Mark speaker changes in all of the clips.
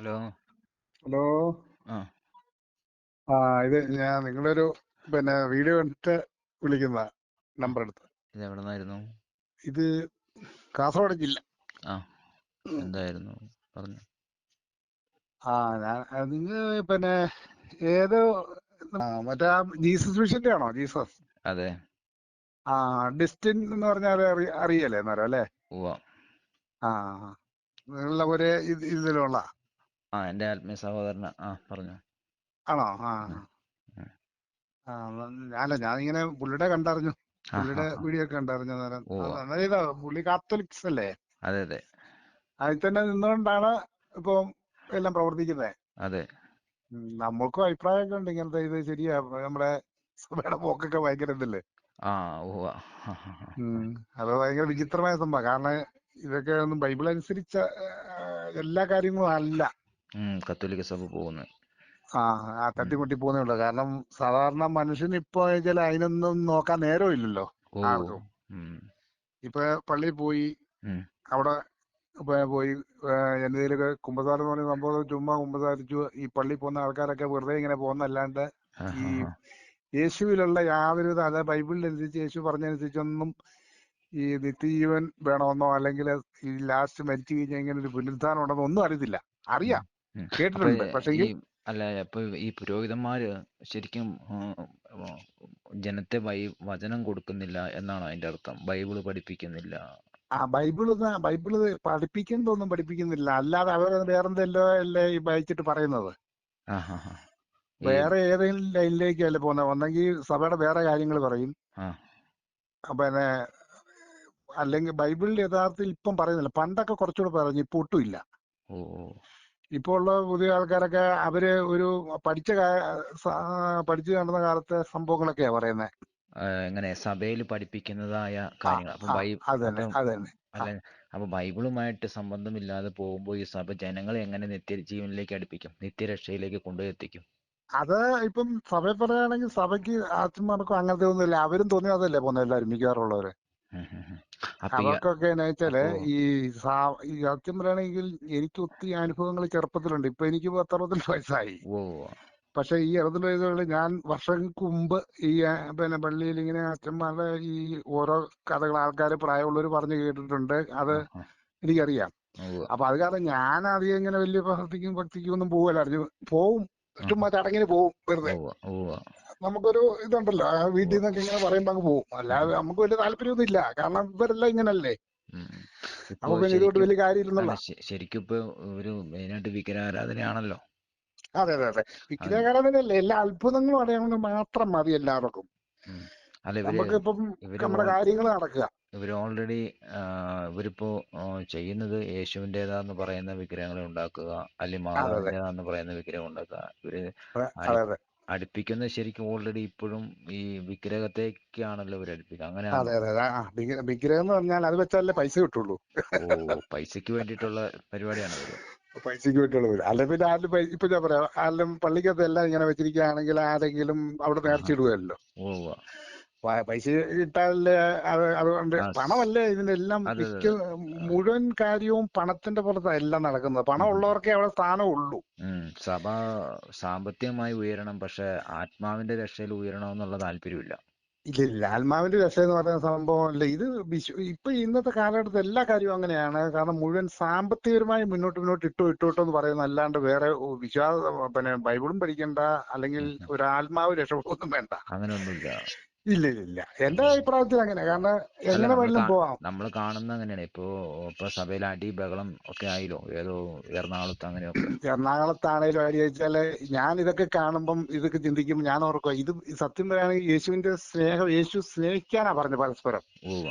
Speaker 1: Hello.
Speaker 2: Hello.
Speaker 1: ആ.
Speaker 2: ആ ഇത് ഞാൻ നിങ്ങളൊരു വീഡിയോ കണ്ടിട്ട് വിളിക്കുന്ന
Speaker 1: ആ,
Speaker 2: നമ്പർ എടുത്ത്.
Speaker 1: ഇത് എവിടെ നിന്നായിരുന്നു?
Speaker 2: ഇത് കാസർഗോഡ് ജില്ല.
Speaker 1: ആ, എന്തായിരുന്നു പറഞ്ഞു.
Speaker 2: ആ നിങ്ങൾ ഏത് മറ്റേ ആ ജീസസ് മിഷന്റെ ആണോ? ജീസസ്
Speaker 1: അതെ.
Speaker 2: ആ ഡിസ്റ്റിൻ എന്ന് പറഞ്ഞാൽ അറിയല്ലേ എന്നാരോ അല്ലേ?
Speaker 1: ഉവ്വ.
Speaker 2: ആ നിങ്ങളുടെ ഒരേ ഇതിലുള്ള
Speaker 1: ആ, എൻ്റെ ആത്മീയ സഹോദരന. ആ, പറഞ്ഞു.
Speaker 2: ആണോ? ആ
Speaker 1: ഉം, ഉം.
Speaker 2: ആ അല്ല, ഞാനിങ്ങനെ പുള്ളിയുടെ കണ്ടറിഞ്ഞു,
Speaker 1: ആ ഹാ
Speaker 2: പുള്ളിയുടെ
Speaker 1: ഹാ.
Speaker 2: വീഡിയോ ഒക്കെ കണ്ടറിഞ്ഞു. അന്നേരം
Speaker 1: ഉവ്വ.
Speaker 2: അതായത് പുള്ളി കാത്തലിക്സ് അല്ലേ?
Speaker 1: അതെ അതെ
Speaker 2: അതിൽ തന്നെ നിന്നുകൊണ്ടാണ് ഇപ്പം എല്ലാം പ്രവർത്തിക്കുന്നത്.
Speaker 1: അതെ.
Speaker 2: നമ്മൾക്കും അഭിപ്രായമൊക്കെ ഉണ്ട് ഇങ്ങനത്തെ ഇത് ശരിയാ. നമ്മുടെ സഭയുടെ പോക്കൊക്കെ ഭയങ്കര ഇതല്ലേ.
Speaker 1: ആ, ഉവ്വ. ഹാ, ഹാ, ഹാ.
Speaker 2: അത് ഭയങ്കര വിചിത്രമായ സംഭവം. കാരണം ഇതൊക്കെ ഒന്നും ബൈബിൾ അനുസരിച്ച എല്ലാ കാര്യങ്ങളും അല്ല.
Speaker 1: കത്തോലിക്ക സഭ പോകുന്നു.
Speaker 2: ആ ആ
Speaker 1: ഉം.
Speaker 2: തട്ടിമുട്ടി പോകുന്നേ ഉള്ളൂ. കാരണം സാധാരണ മനുഷ്യന് ഇപ്പൊ വെച്ചാൽ അതിനൊന്നും നോക്കാൻ നേരം ഇല്ലല്ലോ
Speaker 1: ഓ.
Speaker 2: ആർക്കും.
Speaker 1: ഉം,
Speaker 2: ഇപ്പൊ പള്ളിയിൽ പോയി
Speaker 1: ഉം.
Speaker 2: അവിടെ പോയി എന്തെങ്കിലുമൊക്കെ കുമ്പസാരം എന്ന് പറഞ്ഞ സംഭവം ചുമ്മാ കുമ്പസാരിച്ചു. ഈ പള്ളി പോകുന്ന ആൾക്കാരൊക്കെ വെറുതെ ഇങ്ങനെ പോകുന്നല്ലാണ്ട്
Speaker 1: ഹാ,
Speaker 2: ഈ
Speaker 1: ഹാ, ഹാ.
Speaker 2: യേശുവിലുള്ള യാതൊരുവിധ, അതായത് ബൈബിളിനനുസരിച്ച് യേശു പറഞ്ഞനുസരിച്ചൊന്നും ഈ നിത്യജീവൻ വേണമെന്നോ അല്ലെങ്കിൽ ഈ ലാസ്റ്റ് മരിച്ചു കഴിഞ്ഞാൽ ഇങ്ങനെ ഒരു പുനരുദ്ധാനം ഉണ്ടെന്നോ ഒന്നും അറിയത്തില്ല.
Speaker 1: ഉം,
Speaker 2: അറിയാം,
Speaker 1: ഉം. അപ്പൊ
Speaker 2: കേട്ടിട്ടുണ്ട്.
Speaker 1: ഈ
Speaker 2: പക്ഷെങ്കിൽ
Speaker 1: അല്ല അപ്പൊ ഈ പുരോഹിതന്മാര് ശരിക്കും ജനത്തെ വചനം കൊടുക്കുന്നില്ല എന്നാണോ അതിന്റെ അർത്ഥം? ബൈബിള് പഠിപ്പിക്കുന്നില്ല?
Speaker 2: ബൈബിള് പഠിപ്പിക്കുന്നതൊന്നും പഠിപ്പിക്കുന്നില്ല. അല്ലാതെ അവർ വേറെന്തെല്ലോ അല്ലേ ഈ വായിച്ചിട്ട് പറയുന്നത്.
Speaker 1: ആ ഹാ ഹാ. ഈ
Speaker 2: വേറെ ഏതെങ്കിലും ലൈനിലേക്കല്ലേ പോകുന്നത്. ഒന്നെങ്കിൽ സഭയുടെ വേറെ കാര്യങ്ങൾ പറയും,
Speaker 1: ആ
Speaker 2: പിന്നെ അല്ലെങ്കിൽ ബൈബിളിൽ യഥാർത്ഥത്തിൽ ഇപ്പം പറയുന്നില്ല. പണ്ടൊക്കെ കുറച്ചുകൂടെ പറഞ്ഞു, ഇപ്പൊ ഒട്ടുമില്ല.
Speaker 1: ഓ ഓ.
Speaker 2: ഇപ്പോൾ ഉള്ള പുതിയ ആൾക്കാരൊക്കെ അവര് ഒരു പഠിച്ചു നടന്ന കാലത്തെ സംഭവങ്ങളൊക്കെയാ പറയുന്നത്.
Speaker 1: എങ്ങനെ സഭയിൽ പഠിപ്പിക്കുന്നതായ
Speaker 2: ആ
Speaker 1: കാര്യങ്ങൾ അപ്പൊ
Speaker 2: ആ അത് തന്നെ,
Speaker 1: അപ്പം
Speaker 2: അത് തന്നെ. ആ,
Speaker 1: അല്ല, അപ്പൊ ബൈബിളുമായിട്ട് സംബന്ധമില്ലാതെ പോകുമ്പോൾ ഈ സഭ ജനങ്ങളെ എങ്ങനെ നിത്യജീവനിലേക്ക് അടുപ്പിക്കും, നിത്യരക്ഷയിലേക്ക് കൊണ്ടുപോയി എത്തിക്കും?
Speaker 2: അത് ഇപ്പം സഭയിൽ പറയുകയാണെങ്കിൽ സഭയ്ക്ക് ആച്ചന്മാർക്കും അങ്ങനത്തെ ഒന്നുമില്ല. അവരും തോന്നി അതല്ലേ പോകുന്നത് എല്ലാവരും മിക്കവാറുള്ളവര്.
Speaker 1: ഉം, ഉം, ഉം. അപ്പൊ ഈ
Speaker 2: അവർക്കൊക്കെ എന്ന് വെച്ചാല്
Speaker 1: അപ്പോ
Speaker 2: ഈ സത്യം പറയുകയാണെങ്കിൽ എനിക്ക് ഒത്തിരി അനുഭവങ്ങൾ ചെറുപ്പത്തിലുണ്ട്. ഇപ്പൊ എനിക്ക് 10-65 വയസ്സായി.
Speaker 1: ഓ.
Speaker 2: പക്ഷെ ഈ 60 വയസ്സുകളിൽ ഞാൻ വർഷങ്ങൾക്ക് മുമ്പ് ഈ പള്ളിയിൽ ഇങ്ങനെ അച്ഛന്മാരുടെ ഈ ഓരോ കഥകൾ ആൾക്കാർ പ്രായമുള്ളവർ പറഞ്ഞു കേട്ടിട്ടുണ്ട്. അത്
Speaker 1: ആ ആ.
Speaker 2: എനിക്കറിയാം.
Speaker 1: ഉവ്വ.
Speaker 2: അപ്പൊ അത് കാരണം ഞാൻ അധികം ഇങ്ങനെ വലിയ ഭക്തിക്കും ഒന്നും പോകലായിരുന്നു. പോവും,
Speaker 1: ആ
Speaker 2: ചുമ്മാ ചടങ്ങിന് പോവും വെറുതെ.
Speaker 1: ഉവ്വ ഉവ്വ
Speaker 2: നമുക്കൊരു ഇതുണ്ടല്ലോ, ആ വീട്ടിൽ
Speaker 1: ഉവ്വ.
Speaker 2: നിന്നൊക്കെ ഇങ്ങനെ പറയുമ്പോ അങ്ങ് പോവും.
Speaker 1: ഉം,
Speaker 2: അല്ലാതെ നമുക്ക് വലിയ താല്പര്യമൊന്നും ഇല്ല. കാരണം ഇവരെല്ലാം ഇങ്ങനല്ലേ.
Speaker 1: ഉം, ഉം. ഇപ്പോ
Speaker 2: അപ്പൊ പിന്നെ ഇതുകൊണ്ട്
Speaker 1: ശരിക്കും
Speaker 2: വലിയ കാര്യമില്ലെന്നുള്ള.
Speaker 1: അല്ല ശരിക്കും ഇപ്പൊ ഒരു മെയിനായിട്ട് വിഗ്രഹാരാധനയാണല്ലോ.
Speaker 2: അതെ അതെ അതെ.
Speaker 1: അത്
Speaker 2: വിഗ്രഹാരാധനയല്ലേ, എല്ലാ അത്ഭുതങ്ങളും അറിയാമെന്ന് മാത്രം മതി എല്ലാവർക്കും.
Speaker 1: ഉം. അല്ല
Speaker 2: നമുക്കിപ്പം
Speaker 1: ഇവര്
Speaker 2: നമ്മുടെ കാര്യങ്ങൾ നടക്കുക.
Speaker 1: ഇവർ ഓൾറെഡി ഇവരിപ്പോ ചെയ്യുന്നത് യേശുവിൻ്റെതാന്ന് പറയുന്ന വിഗ്രഹങ്ങൾ ഉണ്ടാക്കുക, അല്ലെങ്കിൽ
Speaker 2: അതെ അതെ
Speaker 1: മാതാവിൻ്റെതാന്ന് പറയുന്ന വിഗ്രഹം ഉണ്ടാക്കുക. ഇവര്
Speaker 2: അതെ
Speaker 1: അടി
Speaker 2: അതെ
Speaker 1: അടുപ്പിക്കുന്നത് ശരിക്കും ഓൾറെഡി ഇപ്പോഴും ഈ വിഗ്രഹത്തേക്കാണല്ലോ ഇവർ അടുപ്പിക്കുക.
Speaker 2: അതെ
Speaker 1: അങ്ങനെയാണോ?
Speaker 2: അതെ അതെ. വിഗ്രഹം എന്ന് പറഞ്ഞാൽ അത് വെച്ചാലേ പൈസ കിട്ടുള്ളൂ.
Speaker 1: ഓ, പൈസക്ക് വേണ്ടിയിട്ടുള്ള പരിപാടിയാണ് ഇവര്.
Speaker 2: പൈസക്ക് കിട്ടുള്ളൂ. അല്ലെ പിന്നെ ആരും ഇപ്പൊ ഞാൻ പറയാം, ആരും പള്ളിക്കകത്ത് എല്ലാം ഇങ്ങനെ വെച്ചിരിക്കുകയാണെങ്കിൽ ആരെങ്കിലും അവിടെ
Speaker 1: ആഹാ.
Speaker 2: നേർച്ചിടുകയല്ലോ.
Speaker 1: ഓ ഉവ്വ.
Speaker 2: പൈസ ഇട്ടാലല്ലേ അതുകൊണ്ട്
Speaker 1: ആ
Speaker 2: പണമല്ലേ ഇതിനെല്ലാം
Speaker 1: അതെ അതെ അതെ.
Speaker 2: മുഴുവൻ കാര്യവും പണത്തിന്റെ പുറത്താണ് എല്ലാം നടക്കുന്നത്.
Speaker 1: ഉം,
Speaker 2: പണം
Speaker 1: ഉം.
Speaker 2: ഉള്ളവർക്കേ അവിടെ സ്ഥാനം ഉള്ളൂ.
Speaker 1: സഭ സാമ്പത്തികമായി ഉയരണം, പക്ഷെ ആത്മാവിന്റെ രക്ഷയിൽ ഉയരണം എന്നുള്ള താല്പര്യമില്ല.
Speaker 2: ഇല്ല, ആത്മാവിന്റെ രക്ഷ എന്ന് പറയുന്ന സംഭവം അല്ല ഇത്. ഇപ്പൊ ഇന്നത്തെ കാലഘട്ടത്തിൽ എല്ലാ കാര്യവും അങ്ങനെയാണ്. കാരണം മുഴുവൻ സാമ്പത്തികപരമായി മുന്നോട്ട് ഇട്ടു എന്ന് പറയുന്നത് അല്ലാണ്ട് വേറെ വിശ്വാസം ബൈബിളും പഠിക്കണ്ട, അല്ലെങ്കിൽ
Speaker 1: ഉം, ഉം.
Speaker 2: ഒരു ആത്മാവ് രക്ഷപ്പെടുകയൊന്നും വേണ്ട.
Speaker 1: അങ്ങനെയൊന്നുമില്ല.
Speaker 2: ഇല്ല. എന്റെ
Speaker 1: ഉം.
Speaker 2: അഭിപ്രായത്തിൽ അങ്ങനെ. കാരണം
Speaker 1: അല്ല,
Speaker 2: എങ്ങനെ വേണമെങ്കിലും പോവാം.
Speaker 1: നമ്മൾ കാണുന്ന അങ്ങനെയാണ്. ഇപ്പൊ സഭയിൽ അടി ബഹളം ഒക്കെ ആയില്ലോ, ഏതോ എറണാകുളത്ത് അങ്ങനെയൊക്കെ.
Speaker 2: എറണാകുളത്താണേലും ആര് ചോദിച്ചാല് ഞാൻ ഇതൊക്കെ കാണുമ്പം ഇതൊക്കെ ചിന്തിക്കുമ്പോൾ ഞാൻ ഓർക്കുക, ഇത് സത്യം പറയുകയാണെങ്കിൽ യേശുവിന്റെ സ്നേഹം, യേശു സ്നേഹിക്കാനാ പറഞ്ഞത് പരസ്പരം.
Speaker 1: ഉവ്വ.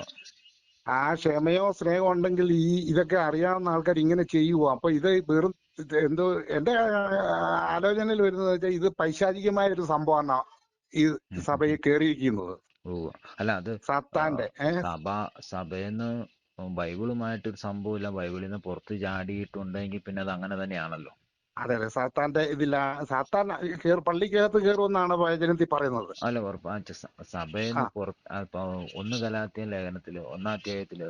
Speaker 2: ആ ക്ഷമയോ സ്നേഹമോ ഉണ്ടെങ്കിൽ ഇതൊക്കെ അറിയാവുന്ന ആൾക്കാർ ഇങ്ങനെ ചെയ്യുവോ? അപ്പൊ ഇത് വെറും എന്തോ എന്റെ ആലോചനയിൽ വരുന്നത് വെച്ചാൽ ഇത് പൈശാചികമായ ഒരു സംഭവമാണ് ഈ
Speaker 1: ഉം, ഉം, ഉം.
Speaker 2: സഭയിൽ കയറിയിരിക്കുന്നത്.
Speaker 1: ഉവ്വ. അല്ല അത്
Speaker 2: സാത്താന്റെ
Speaker 1: സഭയെന്ന് ബൈബിളുമായിട്ടൊരു സംഭവമില്ല. ബൈബിളിൽ നിന്ന് പുറത്ത് ചാടിയിട്ടുണ്ടെങ്കിൽ പിന്നെ അത് അങ്ങനെ തന്നെയാണല്ലോ.
Speaker 2: അതെ അതെ, സാത്താന്റെ ഇതില്ല. സാത്താൻ പള്ളിക്കകത്ത് കയറുമെന്നാണ് വചനത്തിൽ പറയുന്നത്.
Speaker 1: അല്ല ഉറപ്പ് സഭയിൽ
Speaker 2: ആ
Speaker 1: നിന്ന് ഒന്ന് ഗലാത്യ ലേഖനത്തില് 1-ാം അധ്യായത്തില്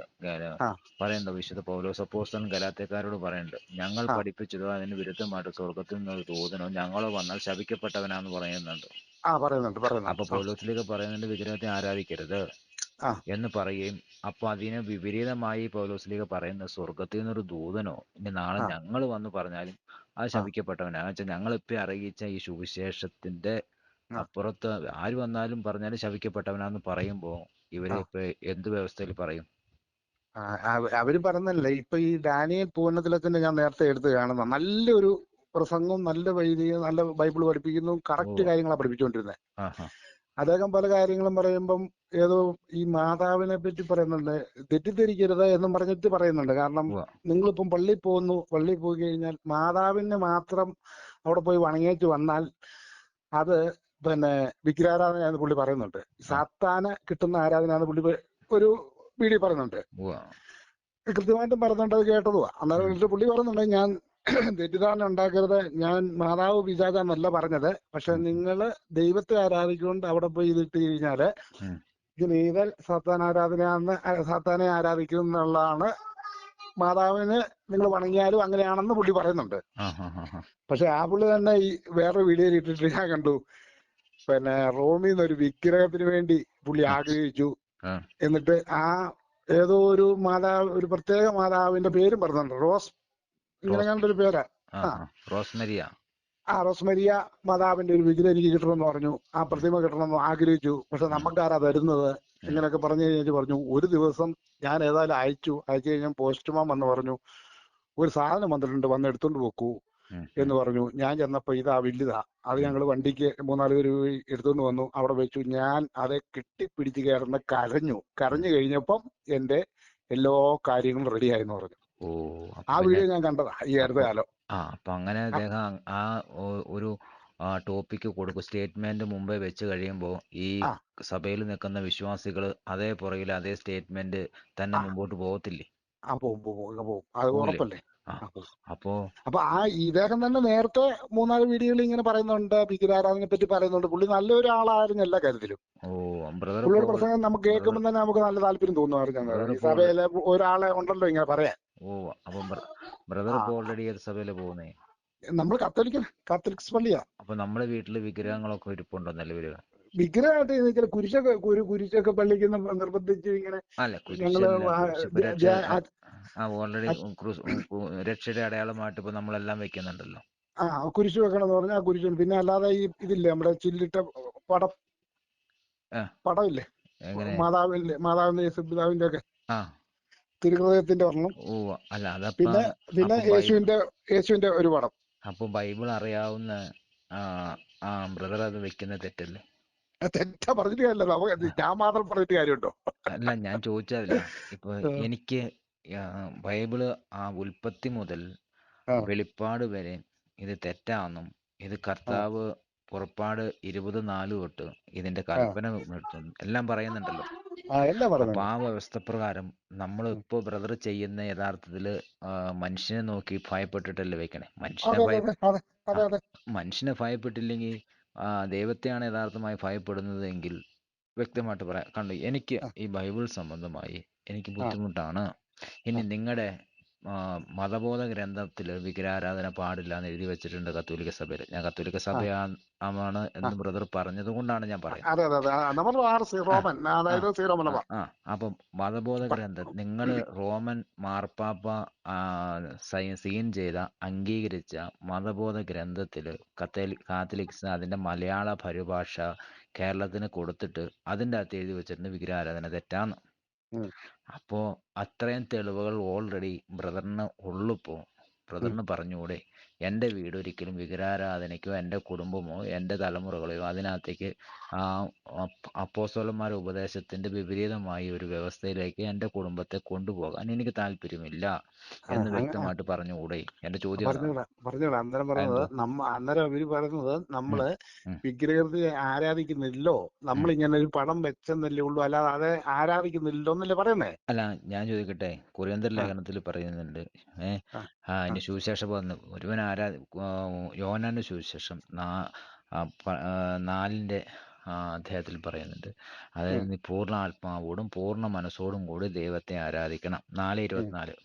Speaker 2: ആ
Speaker 1: പറയണ്ട, വിശുദ്ധ പൗലോസ് അപ്പോസ്തലൻ ഗലാത്യക്കാരോട് പറയുന്നുണ്ട്, ഞങ്ങൾ
Speaker 2: ആ
Speaker 1: പഠിപ്പിച്ചതോ അതിന് വിരുദ്ധമായിട്ട് സ്വർഗത്തിൽ നിന്നൊരു ദൂതനോ ഞങ്ങളോ വന്നാൽ ശപിക്കപ്പെട്ടവനാന്ന് പറയുന്നുണ്ട്.
Speaker 2: പറയുന്നുണ്ട്
Speaker 1: അപ്പൊ
Speaker 2: പറയുന്നുണ്ട്.
Speaker 1: പൗലോസിലേക്ക് പറയുന്നുണ്ട് വിഗ്രഹത്തെ ആരാധിക്കരുത്
Speaker 2: ആ
Speaker 1: എന്ന് പറയുകയും, അപ്പൊ അതിന് വിപരീതമായി പൗലോസിലേക്ക് പറയുന്നത് സ്വർഗത്തിൽ നിന്നൊരു ദൂതനോ ഇനി നാളെ
Speaker 2: ആ
Speaker 1: ഞങ്ങൾ വന്ന് പറഞ്ഞാലും അത്
Speaker 2: ആ
Speaker 1: ശപിക്കപ്പെട്ടവനാ. വെച്ചാൽ ഞങ്ങളിപ്പോ അറിയിച്ച ഈ സുവിശേഷത്തിന്റെ
Speaker 2: ആ
Speaker 1: അപ്പുറത്ത് ആര് വന്നാലും പറഞ്ഞാലും ശപിക്കപ്പെട്ടവനാന്ന് പറയുമ്പോ ഇവരെ
Speaker 2: ആ
Speaker 1: ഇപ്പൊ എന്ത് വ്യവസ്ഥയിൽ പറയും?
Speaker 2: ആ, അവര് പറഞ്ഞല്ലേ, ഇപ്പൊ ഈ ഡാനിയേൽ പൂവനത്തിലച്ചന്റെ ഞാൻ നേരത്തെ എടുത്ത് കാണുന്ന നല്ലൊരു പ്രസംഗവും നല്ല വൈദികയും നല്ല ബൈബിൾ പഠിപ്പിക്കുന്നു,
Speaker 1: ഓ
Speaker 2: കറക്റ്റ് കാര്യങ്ങളാണ് പഠിപ്പിച്ചുകൊണ്ടിരുന്നത്.
Speaker 1: ആ ഹാ
Speaker 2: അദ്ദേഹം പല കാര്യങ്ങളും പറയുമ്പം ഏതോ ഈ മാതാവിനെ പറ്റി പറയുന്നുണ്ട്, തെറ്റിദ്ധരിക്കരുത് എന്നും പറഞ്ഞിട്ട് പറയുന്നുണ്ട്. കാരണം
Speaker 1: ഉവ്വ
Speaker 2: നിങ്ങളിപ്പം പള്ളിയിൽ പോകുന്നു, പള്ളിയിൽ പോയി കഴിഞ്ഞാൽ മാതാവിനെ മാത്രം അവിടെ പോയി വണങ്ങിയേച്ച് വന്നാൽ അത് പിന്നെ വിഗ്രഹാരാധനയാണെന്ന് പുള്ളി പറയുന്നുണ്ട്.
Speaker 1: ആ
Speaker 2: സാത്താന് കിട്ടുന്ന ആരാധനയാണെന്ന് പുള്ളി ഒരു വീഡിയോ പറയുന്നുണ്ട്.
Speaker 1: ഉവ്വ
Speaker 2: കൃത്യമായിട്ടും പറയുന്നുണ്ട്, അത് കേട്ടതുവാ. അന്നേരം
Speaker 1: ഉം
Speaker 2: എന്നിട്ട് പുള്ളി പറയുന്നുണ്ട്, ഞാൻ തെറ്റിദ്ധാരണ ഉണ്ടാക്കരുത്, ഞാൻ മാതാവ് പിശാചാന്നല്ല പറഞ്ഞത്, പക്ഷെ
Speaker 1: ഉം
Speaker 2: നിങ്ങൾ ദൈവത്തെ ആരാധിക്കൊണ്ട് അവിടെ പോയി ഇതിട്ട് കഴിഞ്ഞാല്
Speaker 1: ഉം
Speaker 2: ഇത് നീതൽ സാത്താൻ ആരാധനയാന്ന്, സാത്താനെ ആരാധിക്കും എന്നുള്ളതാണ്. മാതാവിന് നിങ്ങൾ വണങ്ങിയാലും അങ്ങനെയാണെന്ന് പുള്ളി പറയുന്നുണ്ട്.
Speaker 1: ആ ഹാ ഹാ ഹാ
Speaker 2: പക്ഷെ ആ പുള്ളി തന്നെ ഈ വേറെ വീഡിയോയിൽ ഇട്ടിട്ട് ഞാൻ കണ്ടു, പിന്നെ റോമിന്ന് ഒരു വിഗ്രഹത്തിന് വേണ്ടി പുള്ളി
Speaker 1: ആ
Speaker 2: ആഗ്രഹിച്ചു.
Speaker 1: ആ
Speaker 2: എന്നിട്ട് ആ ഏതോ ഒരു മാതാവ്, ഒരു പ്രത്യേക മാതാവിന്റെ പേരും പറഞ്ഞിട്ടുണ്ട്, റോസ് ഇങ്ങനെ
Speaker 1: റോസ്
Speaker 2: കണ്ടൊരു പേരാ.
Speaker 1: ആ
Speaker 2: ആ
Speaker 1: ഹാ റോസ്മരിയ.
Speaker 2: ആ റോസ്മരിയ മാതാവിന്റെ ഒരു വിഗ്രഹം എനിക്ക് കിട്ടണമെന്ന് പറഞ്ഞു, ആ
Speaker 1: ഉം
Speaker 2: പ്രതിമ കിട്ടണമെന്ന് ആഗ്രഹിച്ചു. പക്ഷെ
Speaker 1: ഉം
Speaker 2: നമുക്കാരാ തരുന്നത്?
Speaker 1: ഉം
Speaker 2: ഇങ്ങനെയൊക്കെ പറഞ്ഞു കഴിഞ്ഞിട്ട് പറഞ്ഞു, ഒരു ദിവസം ഞാൻ ഏതായാലും അയച്ചു കഴിഞ്ഞാൽ പോസ്റ്റ്മാൻ വന്ന് പറഞ്ഞു, ഒരു സാധനം വന്നിട്ടുണ്ട്, വന്ന് എടുത്തോണ്ട് പോക്കൂ
Speaker 1: ഉം ഉം
Speaker 2: എന്ന് പറഞ്ഞു. ഞാൻ ചെന്നപ്പോ ഇതാ വലുതാ. അത്
Speaker 1: ഉം
Speaker 2: ഞങ്ങൾ വണ്ടിക്ക് 3-4 പേര് പോയി എടുത്തോണ്ട് വന്നു, അവിടെ വെച്ചു. ഞാൻ അത് കെട്ടിപ്പിടിച്ച് കിടന്ന് കരഞ്ഞു.
Speaker 1: ഉം.
Speaker 2: കരഞ്ഞു കഴിഞ്ഞപ്പം എന്റെ എല്ലാ കാര്യങ്ങളും റെഡിയായെന്ന് പറഞ്ഞു.
Speaker 1: ഓ അപ്പൊ
Speaker 2: ആ
Speaker 1: പിന്നെ
Speaker 2: വീഡിയോ ഞാൻ കണ്ടതാ ഈ അടുത്ത
Speaker 1: അപ്പൊ
Speaker 2: കാലം.
Speaker 1: അപ്പൊ അങ്ങനെ
Speaker 2: ആ
Speaker 1: അദ്ദേഹം ഒരു ടോപ്പിക്ക് കൊടുക്കും, സ്റ്റേറ്റ്മെന്റ് മുമ്പേ വെച്ച് കഴിയുമ്പോൾ ഈ
Speaker 2: ആ
Speaker 1: സഭയിൽ നിൽക്കുന്ന വിശ്വാസികൾ അതേ പുറകിൽ അതേ സ്റ്റേറ്റ്മെന്റ് തന്നെ
Speaker 2: ആ
Speaker 1: മുമ്പോട്ട് പോകത്തില്ലേ?
Speaker 2: പോവും പോവും പോവും, അത്
Speaker 1: പോകില്ലേ?
Speaker 2: ഉറപ്പല്ലേ.
Speaker 1: ആ
Speaker 2: ആ പോവും.
Speaker 1: അപ്പോ
Speaker 2: അപ്പൊ ആ ഇദ്ദേഹം തന്നെ നേരത്തെ 3-4 വീഡിയോയിൽ ഇങ്ങനെ പറയുന്നുണ്ട്, വിഗ്രഹാരാധനയെ പറ്റി പറയുന്നുണ്ട്. പുള്ളി നല്ലൊരു ആളായിരുന്നു എല്ലാ കാര്യത്തിലും.
Speaker 1: ഓ ബ്രദർ
Speaker 2: പുള്ളിയുടെ
Speaker 1: പോൾ
Speaker 2: പ്രസംഗം നമുക്ക്
Speaker 1: ബ്രദർ
Speaker 2: കേൾക്കുമ്പോൾ തന്നെ നമുക്ക് നല്ല താല്പര്യം തോന്നുമായിരുന്നു.
Speaker 1: ബ്രദർ
Speaker 2: അന്നേരം ഈ
Speaker 1: പോൾ
Speaker 2: സഭയിലെ ഒരാളെ ഉണ്ടല്ലോ ഇങ്ങനെ പറയാൻ.
Speaker 1: ഓ അപ്പം ബ്രദർ
Speaker 2: ആ
Speaker 1: ഇപ്പോൾ ഓൾറെഡി ഏത് സഭയിലാണ് പോകുന്നേ?
Speaker 2: നമ്മൾ കാത്തലിക്സ് പള്ളിയാ.
Speaker 1: അപ്പൊ നമ്മുടെ വീട്ടിൽ വിഗ്രഹങ്ങളൊക്കെ ഇരിപ്പുണ്ടോ നിലവില്?
Speaker 2: വിഗ്രഹമായിട്ട് ചില കുരിശൊക്കെ പള്ളിക്ക് നിർബന്ധിച്ച് ഇങ്ങനെ
Speaker 1: അല്ല
Speaker 2: ഞങ്ങള്
Speaker 1: കുരിശല്ല, കുരിശ് ഇപ്പൊ ഓൾറെഡി
Speaker 2: ആ
Speaker 1: രക്ഷയുടെ അടയാളമായിട്ട് ഇപ്പൊ നമ്മളെല്ലാം വെക്കുന്നുണ്ടല്ലോ.
Speaker 2: ആ കുരിശ് വെക്കണം എന്ന് പറഞ്ഞാൽ ആ കുരിശും, പിന്നെ അല്ലാതെ ഈ ഇതില്ലേ നമ്മുടെ ചില്ലിട്ട പടം
Speaker 1: ആ
Speaker 2: പടമില്ലേ,
Speaker 1: എങ്ങനെ?
Speaker 2: മാതാവിന്റെ യേശുപിതാവിന്റെ ഒക്കെ
Speaker 1: ആ
Speaker 2: തിരുഹൃദയത്തിന്റെ ഒരെണ്ണം,
Speaker 1: ഓ അല്ല അതപ്പ
Speaker 2: പിന്നെ പിന്നെ
Speaker 1: അപ്പൊ
Speaker 2: യേശുവിന്റെ ഒരു പടം.
Speaker 1: അപ്പൊ ബൈബിൾ അറിയാവുന്ന ആ ആ ബ്രദർ അത് വെക്കുന്നത് തെറ്റല്ലേ?
Speaker 2: തെറ്റാ പറഞ്ഞിട്ട് കാര്യമില്ല, നമുക്ക് ഞാൻ മാത്രം പറഞ്ഞിട്ട് കാര്യമുണ്ടോ?
Speaker 1: അല്ല ഞാൻ ചോദിച്ചതല്ല, ഇപ്പൊ
Speaker 2: ആ,
Speaker 1: എനിക്ക് ബൈബിള് ഉൽപ്പത്തി മുതൽ
Speaker 2: ആ,
Speaker 1: വെളിപ്പാട് വരെ ഇത് തെറ്റാന്നും, ഇത്
Speaker 2: ആ,
Speaker 1: കർത്താവ് പുറപ്പാട് 20:4 തൊട്ട് ഇതിന്റെ
Speaker 2: ആ,
Speaker 1: കൽപ്പന എല്ലാം പറയുന്നുണ്ടല്ലോ.
Speaker 2: എല്ലാം
Speaker 1: അപ്പൊ
Speaker 2: പറയുന്നുണ്ട്.
Speaker 1: ആ വ്യവസ്ഥ പ്രകാരം നമ്മൾ ഇപ്പോ ബ്രദർ ചെയ്യുന്ന യഥാർത്ഥത്തില് മനുഷ്യനെ നോക്കി ഭയപ്പെട്ടിട്ടല്ലേ വെക്കണേ?
Speaker 2: അതെ അതെ അതെ അതെ
Speaker 1: ആ,
Speaker 2: അതെ അതെ.
Speaker 1: മനുഷ്യനെ ഭയപ്പെട്ടില്ലെങ്കിൽ ദൈവത്തെയാണ് യഥാർത്ഥമായി ഭയപ്പെടുന്നത് എങ്കിൽ വ്യക്തമായിട്ട് പറയാം. കണ്ടു, എനിക്ക്
Speaker 2: ആ,
Speaker 1: ഈ ബൈബിൾ സംബന്ധമായി എനിക്ക്
Speaker 2: ആ,
Speaker 1: ബുദ്ധിമുട്ടാണ്.
Speaker 2: ആ,
Speaker 1: ഇനി നിങ്ങളുടെ മതബോധ ഗ്രന്ഥത്തിൽ വിഗ്രഹാരാധന പാടില്ല എന്ന് എഴുതി വെച്ചിട്ടുണ്ട് കത്തോലിക്ക സഭയിൽ. ഞാൻ കത്തോലിക്ക
Speaker 2: ആ,
Speaker 1: സഭയാണ്
Speaker 2: ആ,
Speaker 1: എന്ന് ബ്രദർ പറഞ്ഞത് കൊണ്ടാണ് ഞാൻ പറയുന്നത്.
Speaker 2: അതെ അതെ അതെ. നമ്മൾ
Speaker 1: ആ
Speaker 2: റോമൻ,
Speaker 1: ആ
Speaker 2: അതായത് സീറോ
Speaker 1: ആ
Speaker 2: മലബാർ.
Speaker 1: ആ അപ്പം മതബോധ ഗ്രന്ഥം നിങ്ങൾ റോമൻ മാർപ്പാപ്പ ആ, സീൻ ചെയ്ത അംഗീകരിച്ച മതബോധ ഗ്രന്ഥത്തിൽ കാത്തലിക്സ് അതിന്റെ മലയാള പരിഭാഷ കേരളത്തിന് കൊടുത്തിട്ട് അതിൻ്റെ അകത്ത് എഴുതി വെച്ചിട്ടുണ്ട് വിഗ്രഹാരാധന തെറ്റാന്ന്.
Speaker 2: ഉം,
Speaker 1: അപ്പോൾ അത്രയും തെളിവുകൾ ഓൾറെഡി ബ്രദറിന് ഉള്ളിപ്പോൾ
Speaker 2: ഉം.
Speaker 1: ബ്രദറിന് പറഞ്ഞുകൂടെ? എൻ്റെ വീട് ഒരിക്കലും വിഗ്രഹാരാധനയ്ക്കോ എൻ്റെ കുടുംബമോ എൻ്റെ തലമുറകളെയോ അതിനകത്തേക്ക് ആ അപ്പോസ്തലന്മാരുടെ ഉപദേശത്തിന്റെ വിപരീതമായി ഒരു വ്യവസ്ഥയിലേക്ക് എൻ്റെ കുടുംബത്തെ കൊണ്ടുപോകാൻ എനിക്ക് താല്പര്യമില്ല
Speaker 2: ആ,
Speaker 1: എന്ന്
Speaker 2: ആ,
Speaker 1: വ്യക്തമായിട്ട് പറഞ്ഞുകൂടെ? എൻ്റെ ചോദ്യം അതാണ്.
Speaker 2: പറഞ്ഞോടാ അന്നേരം പറയുന്നത്
Speaker 1: അതെന്തോ?
Speaker 2: അന്നേരം അവര് പറയുന്നത്
Speaker 1: ഉം,
Speaker 2: നമ്മള്
Speaker 1: ഉം.
Speaker 2: വിഗ്രഹത്തെ ആരാധിക്കുന്നില്ലോ,
Speaker 1: ഉം.
Speaker 2: നമ്മളിങ്ങനെ ഒരു പടം വെച്ചെന്നല്ലേ ഉള്ളൂ, അല്ലാതെ അത് ആരാധിക്കുന്നില്ലോ എന്നല്ലേ പറയുന്നേ.
Speaker 1: അല്ല ഞാൻ ചോദിക്കട്ടെ, കൊരിന്ത്യർ
Speaker 2: ആ
Speaker 1: ലേഖനത്തിൽ പറയുന്നുണ്ട്,
Speaker 2: ആ ആ
Speaker 1: ഇനി സുവിശേഷ ബോധം ഒരുവൻ യോഹന്നാന്റെ സുവിശേഷം 4 അധ്യായത്തിൽ പറയുന്നുണ്ട്. അതായത് നീ പൂർണ്ണ ആത്മാവോടും പൂർണ്ണ മനസ്സോടും കൂടി ദൈവത്തെ ആരാധിക്കണം. 4:24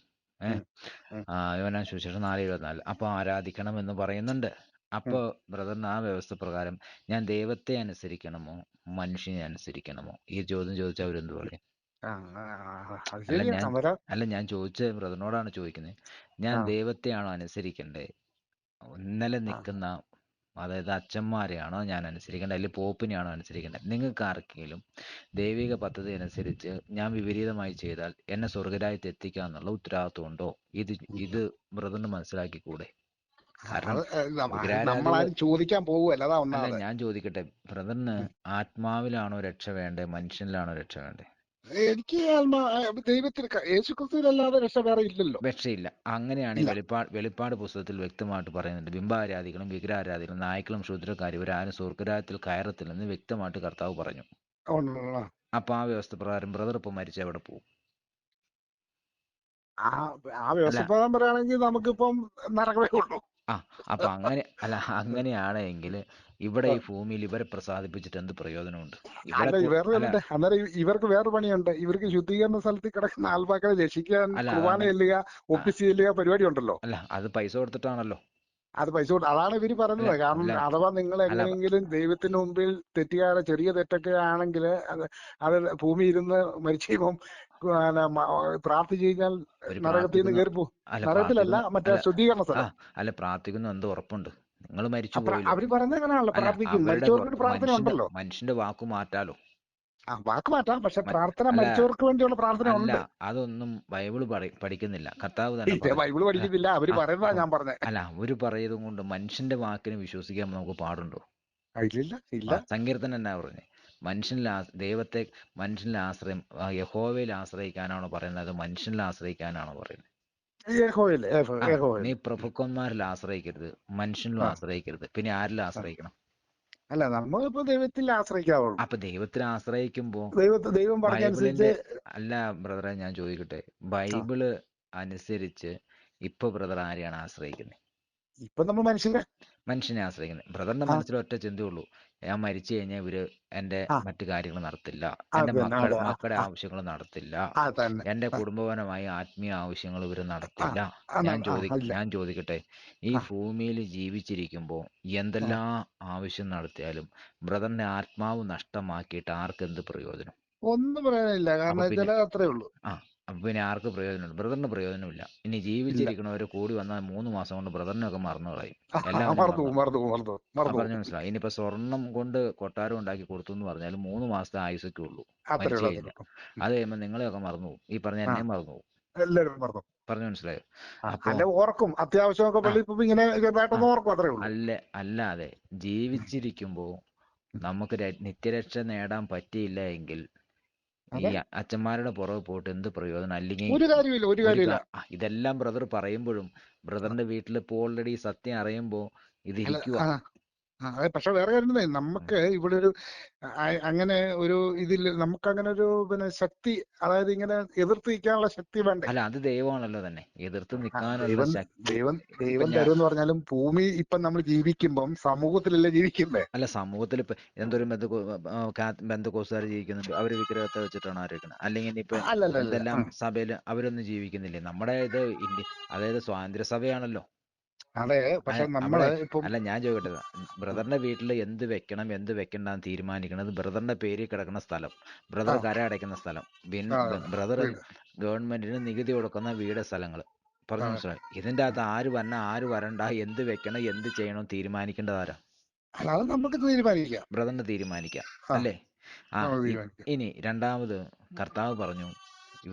Speaker 1: യോഹന്നാൻ സുവിശേഷം 4:24. അപ്പോൾ ആരാധിക്കണം എന്ന് പറയുന്നുണ്ട്. അപ്പോൾ ബ്രദറിന് ആ വ്യവസ്ഥ പ്രകാരം ഞാൻ ദൈവത്തെ അനുസരിക്കണമോ മനുഷ്യനെ അനുസരിക്കണമോ? ഈ ചോദ്യം ചോദിച്ചാൽ അവരെന്ത് പറയും? അല്ല ഞാൻ ചോദിച്ച ബ്രദറിനോടാണ് ചോദിക്കുന്നത്. ഞാൻ ദൈവത്തെയാണോ അനുസരിക്കണ്ടേ, ഇന്നലെ നിൽക്കുന്ന അതായത് അച്ഛന്മാരെയാണോ ഞാൻ അനുസരിക്കേണ്ടത്, അല്ലെങ്കിൽ പോപ്പിനെയാണോ അനുസരിക്കേണ്ടത്? നിങ്ങൾക്ക് ആർക്കെങ്കിലും ദൈവിക പദ്ധതി അനുസരിച്ച് ഞാൻ വിപരീതമായി ചെയ്താൽ എന്നെ സ്വർഗരാജ്യത്ത് എത്തിക്കാന്നുള്ള ഉത്തരവാദിത്വം ഉണ്ടോ? ഇത് ബ്രദറിന് മനസ്സിലാക്കിക്കൂടെ? കാരണം
Speaker 2: നമ്മളാരും ചോദിക്കാൻ പോവുമല്ല.
Speaker 1: അല്ല ഞാൻ ചോദിക്കട്ടെ, ബ്രദറിന് ആത്മാവിലാണോ രക്ഷ വേണ്ടേ മനുഷ്യനിലാണോ രക്ഷ വേണ്ടേ?
Speaker 2: എനിക്ക് ദൈവത്തിൽ യേശുക്രിസ്തുവിലല്ലാതെ രക്ഷ വേറെ ഇല്ലല്ലോ.
Speaker 1: രക്ഷയില്ല. അങ്ങനെയാണ് ഈ വെളിപ്പാട് പുസ്തകത്തിൽ വ്യക്തമായിട്ട് പറയുന്നുണ്ട്. ബിംബാരാധികളും വിഗ്രഹാരാധികളും നായ്ക്കളും ക്ഷുദ്രക്കാരും ഇവരാരും സ്വർഗരാജ്യത്തിൽ കയറത്തില്ലെന്ന് വ്യക്തമായിട്ട് കർത്താവ് പറഞ്ഞു. അപ്പൊ ആ വ്യവസ്ഥ പ്രകാരം ബ്രദർ ഇപ്പൊ മരിച്ച എവിടെ പോകും?
Speaker 2: ആ വ്യവസ്ഥ പ്രകാരം പറയുകയാണെങ്കിൽ നമുക്കിപ്പം നരകമേ ഉള്ളൂ.
Speaker 1: അപ്പൊ അങ്ങനെയാണെങ്കിൽ ഇവിടെ ഈ ഭൂമിയിൽ ഇവരെ പ്രസാദിപ്പിച്ചിട്ട് എന്ത് പ്രയോജനമുണ്ട്?
Speaker 2: അന്നേരം ഇവർക്ക് വേറെ പണിയുണ്ട്. ഇവർക്ക് ശുദ്ധീകരണ സ്ഥലത്തിൽ കിടക്കുന്ന ആത്മാക്കളെ രക്ഷിക്കാൻ കുർബാന ചെല്ലുക, ഒപ്പിച്ച് ചെല്ലുക പരിപാടി ഉണ്ടല്ലോ.
Speaker 1: അല്ല അത് പൈസ കൊടുത്തിട്ടാണല്ലോ.
Speaker 2: അത് പൈസ കൊടുത്ത് അതാണ് ഇവര് പറയുന്നത്. കാരണം അഥവാ നിങ്ങൾ എങ്ങനെയെങ്കിലും ദൈവത്തിന് മുമ്പിൽ തെറ്റുകാരെ ചെറിയ തെറ്റൊക്കെ ആണെങ്കിൽ അത് ഭൂമി ഇരുന്ന് മരിച്ചു കഴിയുമ്പം പ്രാർത്ഥിച്ചു കഴിഞ്ഞാൽ നരകത്തിൽ നിന്ന് കയറിപ്പോ. നരകത്തിലല്ല, മറ്റേ ശുദ്ധീകരണ സ്ഥലം.
Speaker 1: അല്ല പ്രാർത്ഥിക്കുന്നു എന്ത് ഉറപ്പുണ്ട്? നിങ്ങൾ മരിച്ചു പോയി.
Speaker 2: അവര് പറയുന്നത് എങ്ങനെയാണല്ലോ, പ്രാർത്ഥിക്കും. മരിച്ചവർക്ക് പ്രാർത്ഥന ഉണ്ടല്ലോ.
Speaker 1: മനുഷ്യന്റെ വാക്ക് മാറ്റാലോ.
Speaker 2: വാക്ക് മാറ്റാം, പക്ഷെ പ്രാർത്ഥന മരിച്ചവർക്ക് വേണ്ടിയുള്ള പ്രാർത്ഥന ഉണ്ട്.
Speaker 1: അതൊന്നും ബൈബിള് പഠിക്കുന്നില്ല. കർത്താവ് തന്നെ
Speaker 2: ബൈബിള് പഠിക്കുന്നില്ല, അവര് പറയുന്നതാ ഞാൻ പറഞ്ഞത്.
Speaker 1: അല്ല അവര് പറയുന്നത് കൊണ്ട് മനുഷ്യന്റെ വാക്കിന് വിശ്വസിക്കാൻ നമുക്ക് പാടുണ്ടോ?
Speaker 2: ഇല്ല.
Speaker 1: സങ്കീർത്തനം എന്നാ പറഞ്ഞേ? ദൈവത്തെ മനുഷ്യനിൽ ആശ്രയം യഹോവയിൽ ആശ്രയിക്കാനാണോ പറയുന്നത്, മനുഷ്യനിൽ ആശ്രയിക്കാനാണോ പറയുന്നത്? നീ പ്രഭുക്കന്മാരിൽ ആശ്രയിക്കരുത്, മനുഷ്യനിലും ആശ്രയിക്കരുത്, പിന്നെ ആരിൽ ആശ്രയിക്കണം?
Speaker 2: അല്ല നമ്മളിപ്പോ ദൈവത്തിൽ ആശ്രയിക്കാവുള്ളൂ.
Speaker 1: അപ്പൊ ദൈവത്തിൽ ആശ്രയിക്കുമ്പോ
Speaker 2: ദൈവം പറഞ്ഞനുസരിച്ച്.
Speaker 1: അല്ല ബ്രദറെ ഞാൻ ചോദിക്കട്ടെ, ബൈബിള് അനുസരിച്ച് ഇപ്പൊ ബ്രദർ ആരെയാണ് ആശ്രയിക്കുന്നത്?
Speaker 2: ഇപ്പൊ നമ്മൾ
Speaker 1: മനുഷ്യനെ ആശ്രയിക്കുന്നത്. ബ്രദറിന്റെ മനസ്സിൽ ഒറ്റ ചിന്തയേ ഉള്ളൂ, ഞാൻ മരിച്ചു കഴിഞ്ഞാൽ ഇവര് എന്റെ മറ്റു കാര്യങ്ങൾ നടത്തില്ല, എന്റെ മക്കളുടെ ആവശ്യങ്ങൾ നടത്തില്ല, എന്റെ കുടുംബപരമായ ആത്മീയ ആവശ്യങ്ങൾ ഇവര് നടത്തില്ല. ഞാൻ ചോദിക്കട്ടെ, ഈ ഭൂമിയിൽ ജീവിച്ചിരിക്കുമ്പോ എന്തെല്ലാം ആവശ്യം നടത്തിയാലും ബ്രദറിന്റെ ആത്മാവ് നഷ്ടമാക്കിയിട്ട് ആർക്കെന്ത് പ്രയോജനം?
Speaker 2: ഒന്നും പറയാനില്ല. കാരണം അത്രേ ഉള്ളൂ.
Speaker 1: അപ്പൊ പിന്നെ ആർക്ക് പ്രയോജനമുണ്ട്? ബ്രദറിന് പ്രയോജനമില്ല. ഇനി ജീവിച്ചിരിക്കണവര് കൂടി വന്നാൽ 3 മാസം കൊണ്ട് ബ്രദറിനൊക്കെ മറന്നു കളയും. പറഞ്ഞു മനസ്സിലായി. ഇനിയിപ്പോ സ്വർണം കൊണ്ട് കൊട്ടാരം ഉണ്ടാക്കി കൊടുത്തു എന്ന് പറഞ്ഞാലും 3 മാസത്തെ ആയുസൊക്കെ ഉള്ളൂ, മരിച്ചു കഴിഞ്ഞാൽ. അത് കഴിയുമ്പോൾ നിങ്ങളെയൊക്കെ മറന്നു പോകും. ഈ പറഞ്ഞ എന്നെ മറന്നു പോകും. പറഞ്ഞു മനസ്സിലായോ?
Speaker 2: ഓർക്കും, അത്യാവശ്യമൊക്കെ ഇങ്ങനെ ഓർക്കും, അത്രേ ഉള്ളൂ.
Speaker 1: അല്ലാതെ ജീവിച്ചിരിക്കുമ്പോ നമുക്ക് നിത്യരക്ഷ നേടാൻ പറ്റിയില്ല എങ്കിൽ ഈ അച്ഛന്മാരുടെ പുറകെ പോയിട്ട് എന്ത് പ്രയോജനം? അല്ലെങ്കിൽ ഇതെല്ലാം ബ്രദർ പറയുമ്പോഴും ബ്രദറിന്റെ വീട്ടിൽ ഇപ്പോ ഓൾറെഡി സത്യം അറിയുമ്പോ ഇതിരിക്കുക.
Speaker 2: പക്ഷെ വേറെ കാര്യം, നമുക്ക് ഇവിടെ ഒരു അങ്ങനെ ഒരു ഇതിൽ നമുക്ക് അങ്ങനെ ഒരു ശക്തി, അതായത് ഇങ്ങനെ എതിർത്ത് നിൽക്കാനുള്ള ശക്തി വേണ്ടേ?
Speaker 1: അല്ല അത് ദൈവമാണല്ലോ തന്നെ എതിർത്ത് നിൽക്കാനുള്ള ശക്തി.
Speaker 2: ദൈവം തരുമെന്ന് പറഞ്ഞാലും ഭൂമി ഇപ്പം നമ്മൾ ജീവിക്കുമ്പം സമൂഹത്തിലല്ലേ ജീവിക്കുന്നേ?
Speaker 1: അല്ല സമൂഹത്തിൽ ഇപ്പൊ എന്തൊരു ബന്ധുക്കോസുകാർ ജീവിക്കുന്നുണ്ട്, അവര് വിഗ്രഹത്തെ വെച്ചിട്ടാണ് ആയിരിക്കണം. അല്ലെങ്കിൽ ഇപ്പൊ എന്തെല്ലാം സഭയില് അവരൊന്നും ജീവിക്കുന്നില്ലേ? നമ്മുടെ ഇത് അതായത് സ്വാതന്ത്ര്യ സഭയാണല്ലോ.
Speaker 2: അതെ, പക്ഷെ നമ്മള്
Speaker 1: അല്ല ഞാൻ ചോദിക്കട്ടെ, ബ്രദറിന്റെ വീട്ടിൽ എന്ത് വെക്കണം എന്ത് വെക്കണ്ടെന്ന് തീരുമാനിക്കുന്നത് ബ്രദറിന്റെ പേരിൽ കിടക്കുന്ന സ്ഥലം, ബ്രദർ കര അടയ്ക്കുന്ന സ്ഥലം, ബ്രദർ ഗവൺമെന്റിന് നികുതി കൊടുക്കുന്ന വീട്, സ്ഥലങ്ങൾ. പറഞ്ഞു മനസ്സിലായി? ഇതിന്റെ അകത്ത് ആര് വരണം ആര് വരണ്ട, എന്ത് വെക്കണം എന്ത് ചെയ്യണം തീരുമാനിക്കേണ്ടതാരാ?
Speaker 2: നമുക്ക് തീരുമാനിക്കാം,
Speaker 1: ബ്രദറിന് തീരുമാനിക്കാം അല്ലേ? ഇനി രണ്ടാമത് കർത്താവ് പറഞ്ഞു,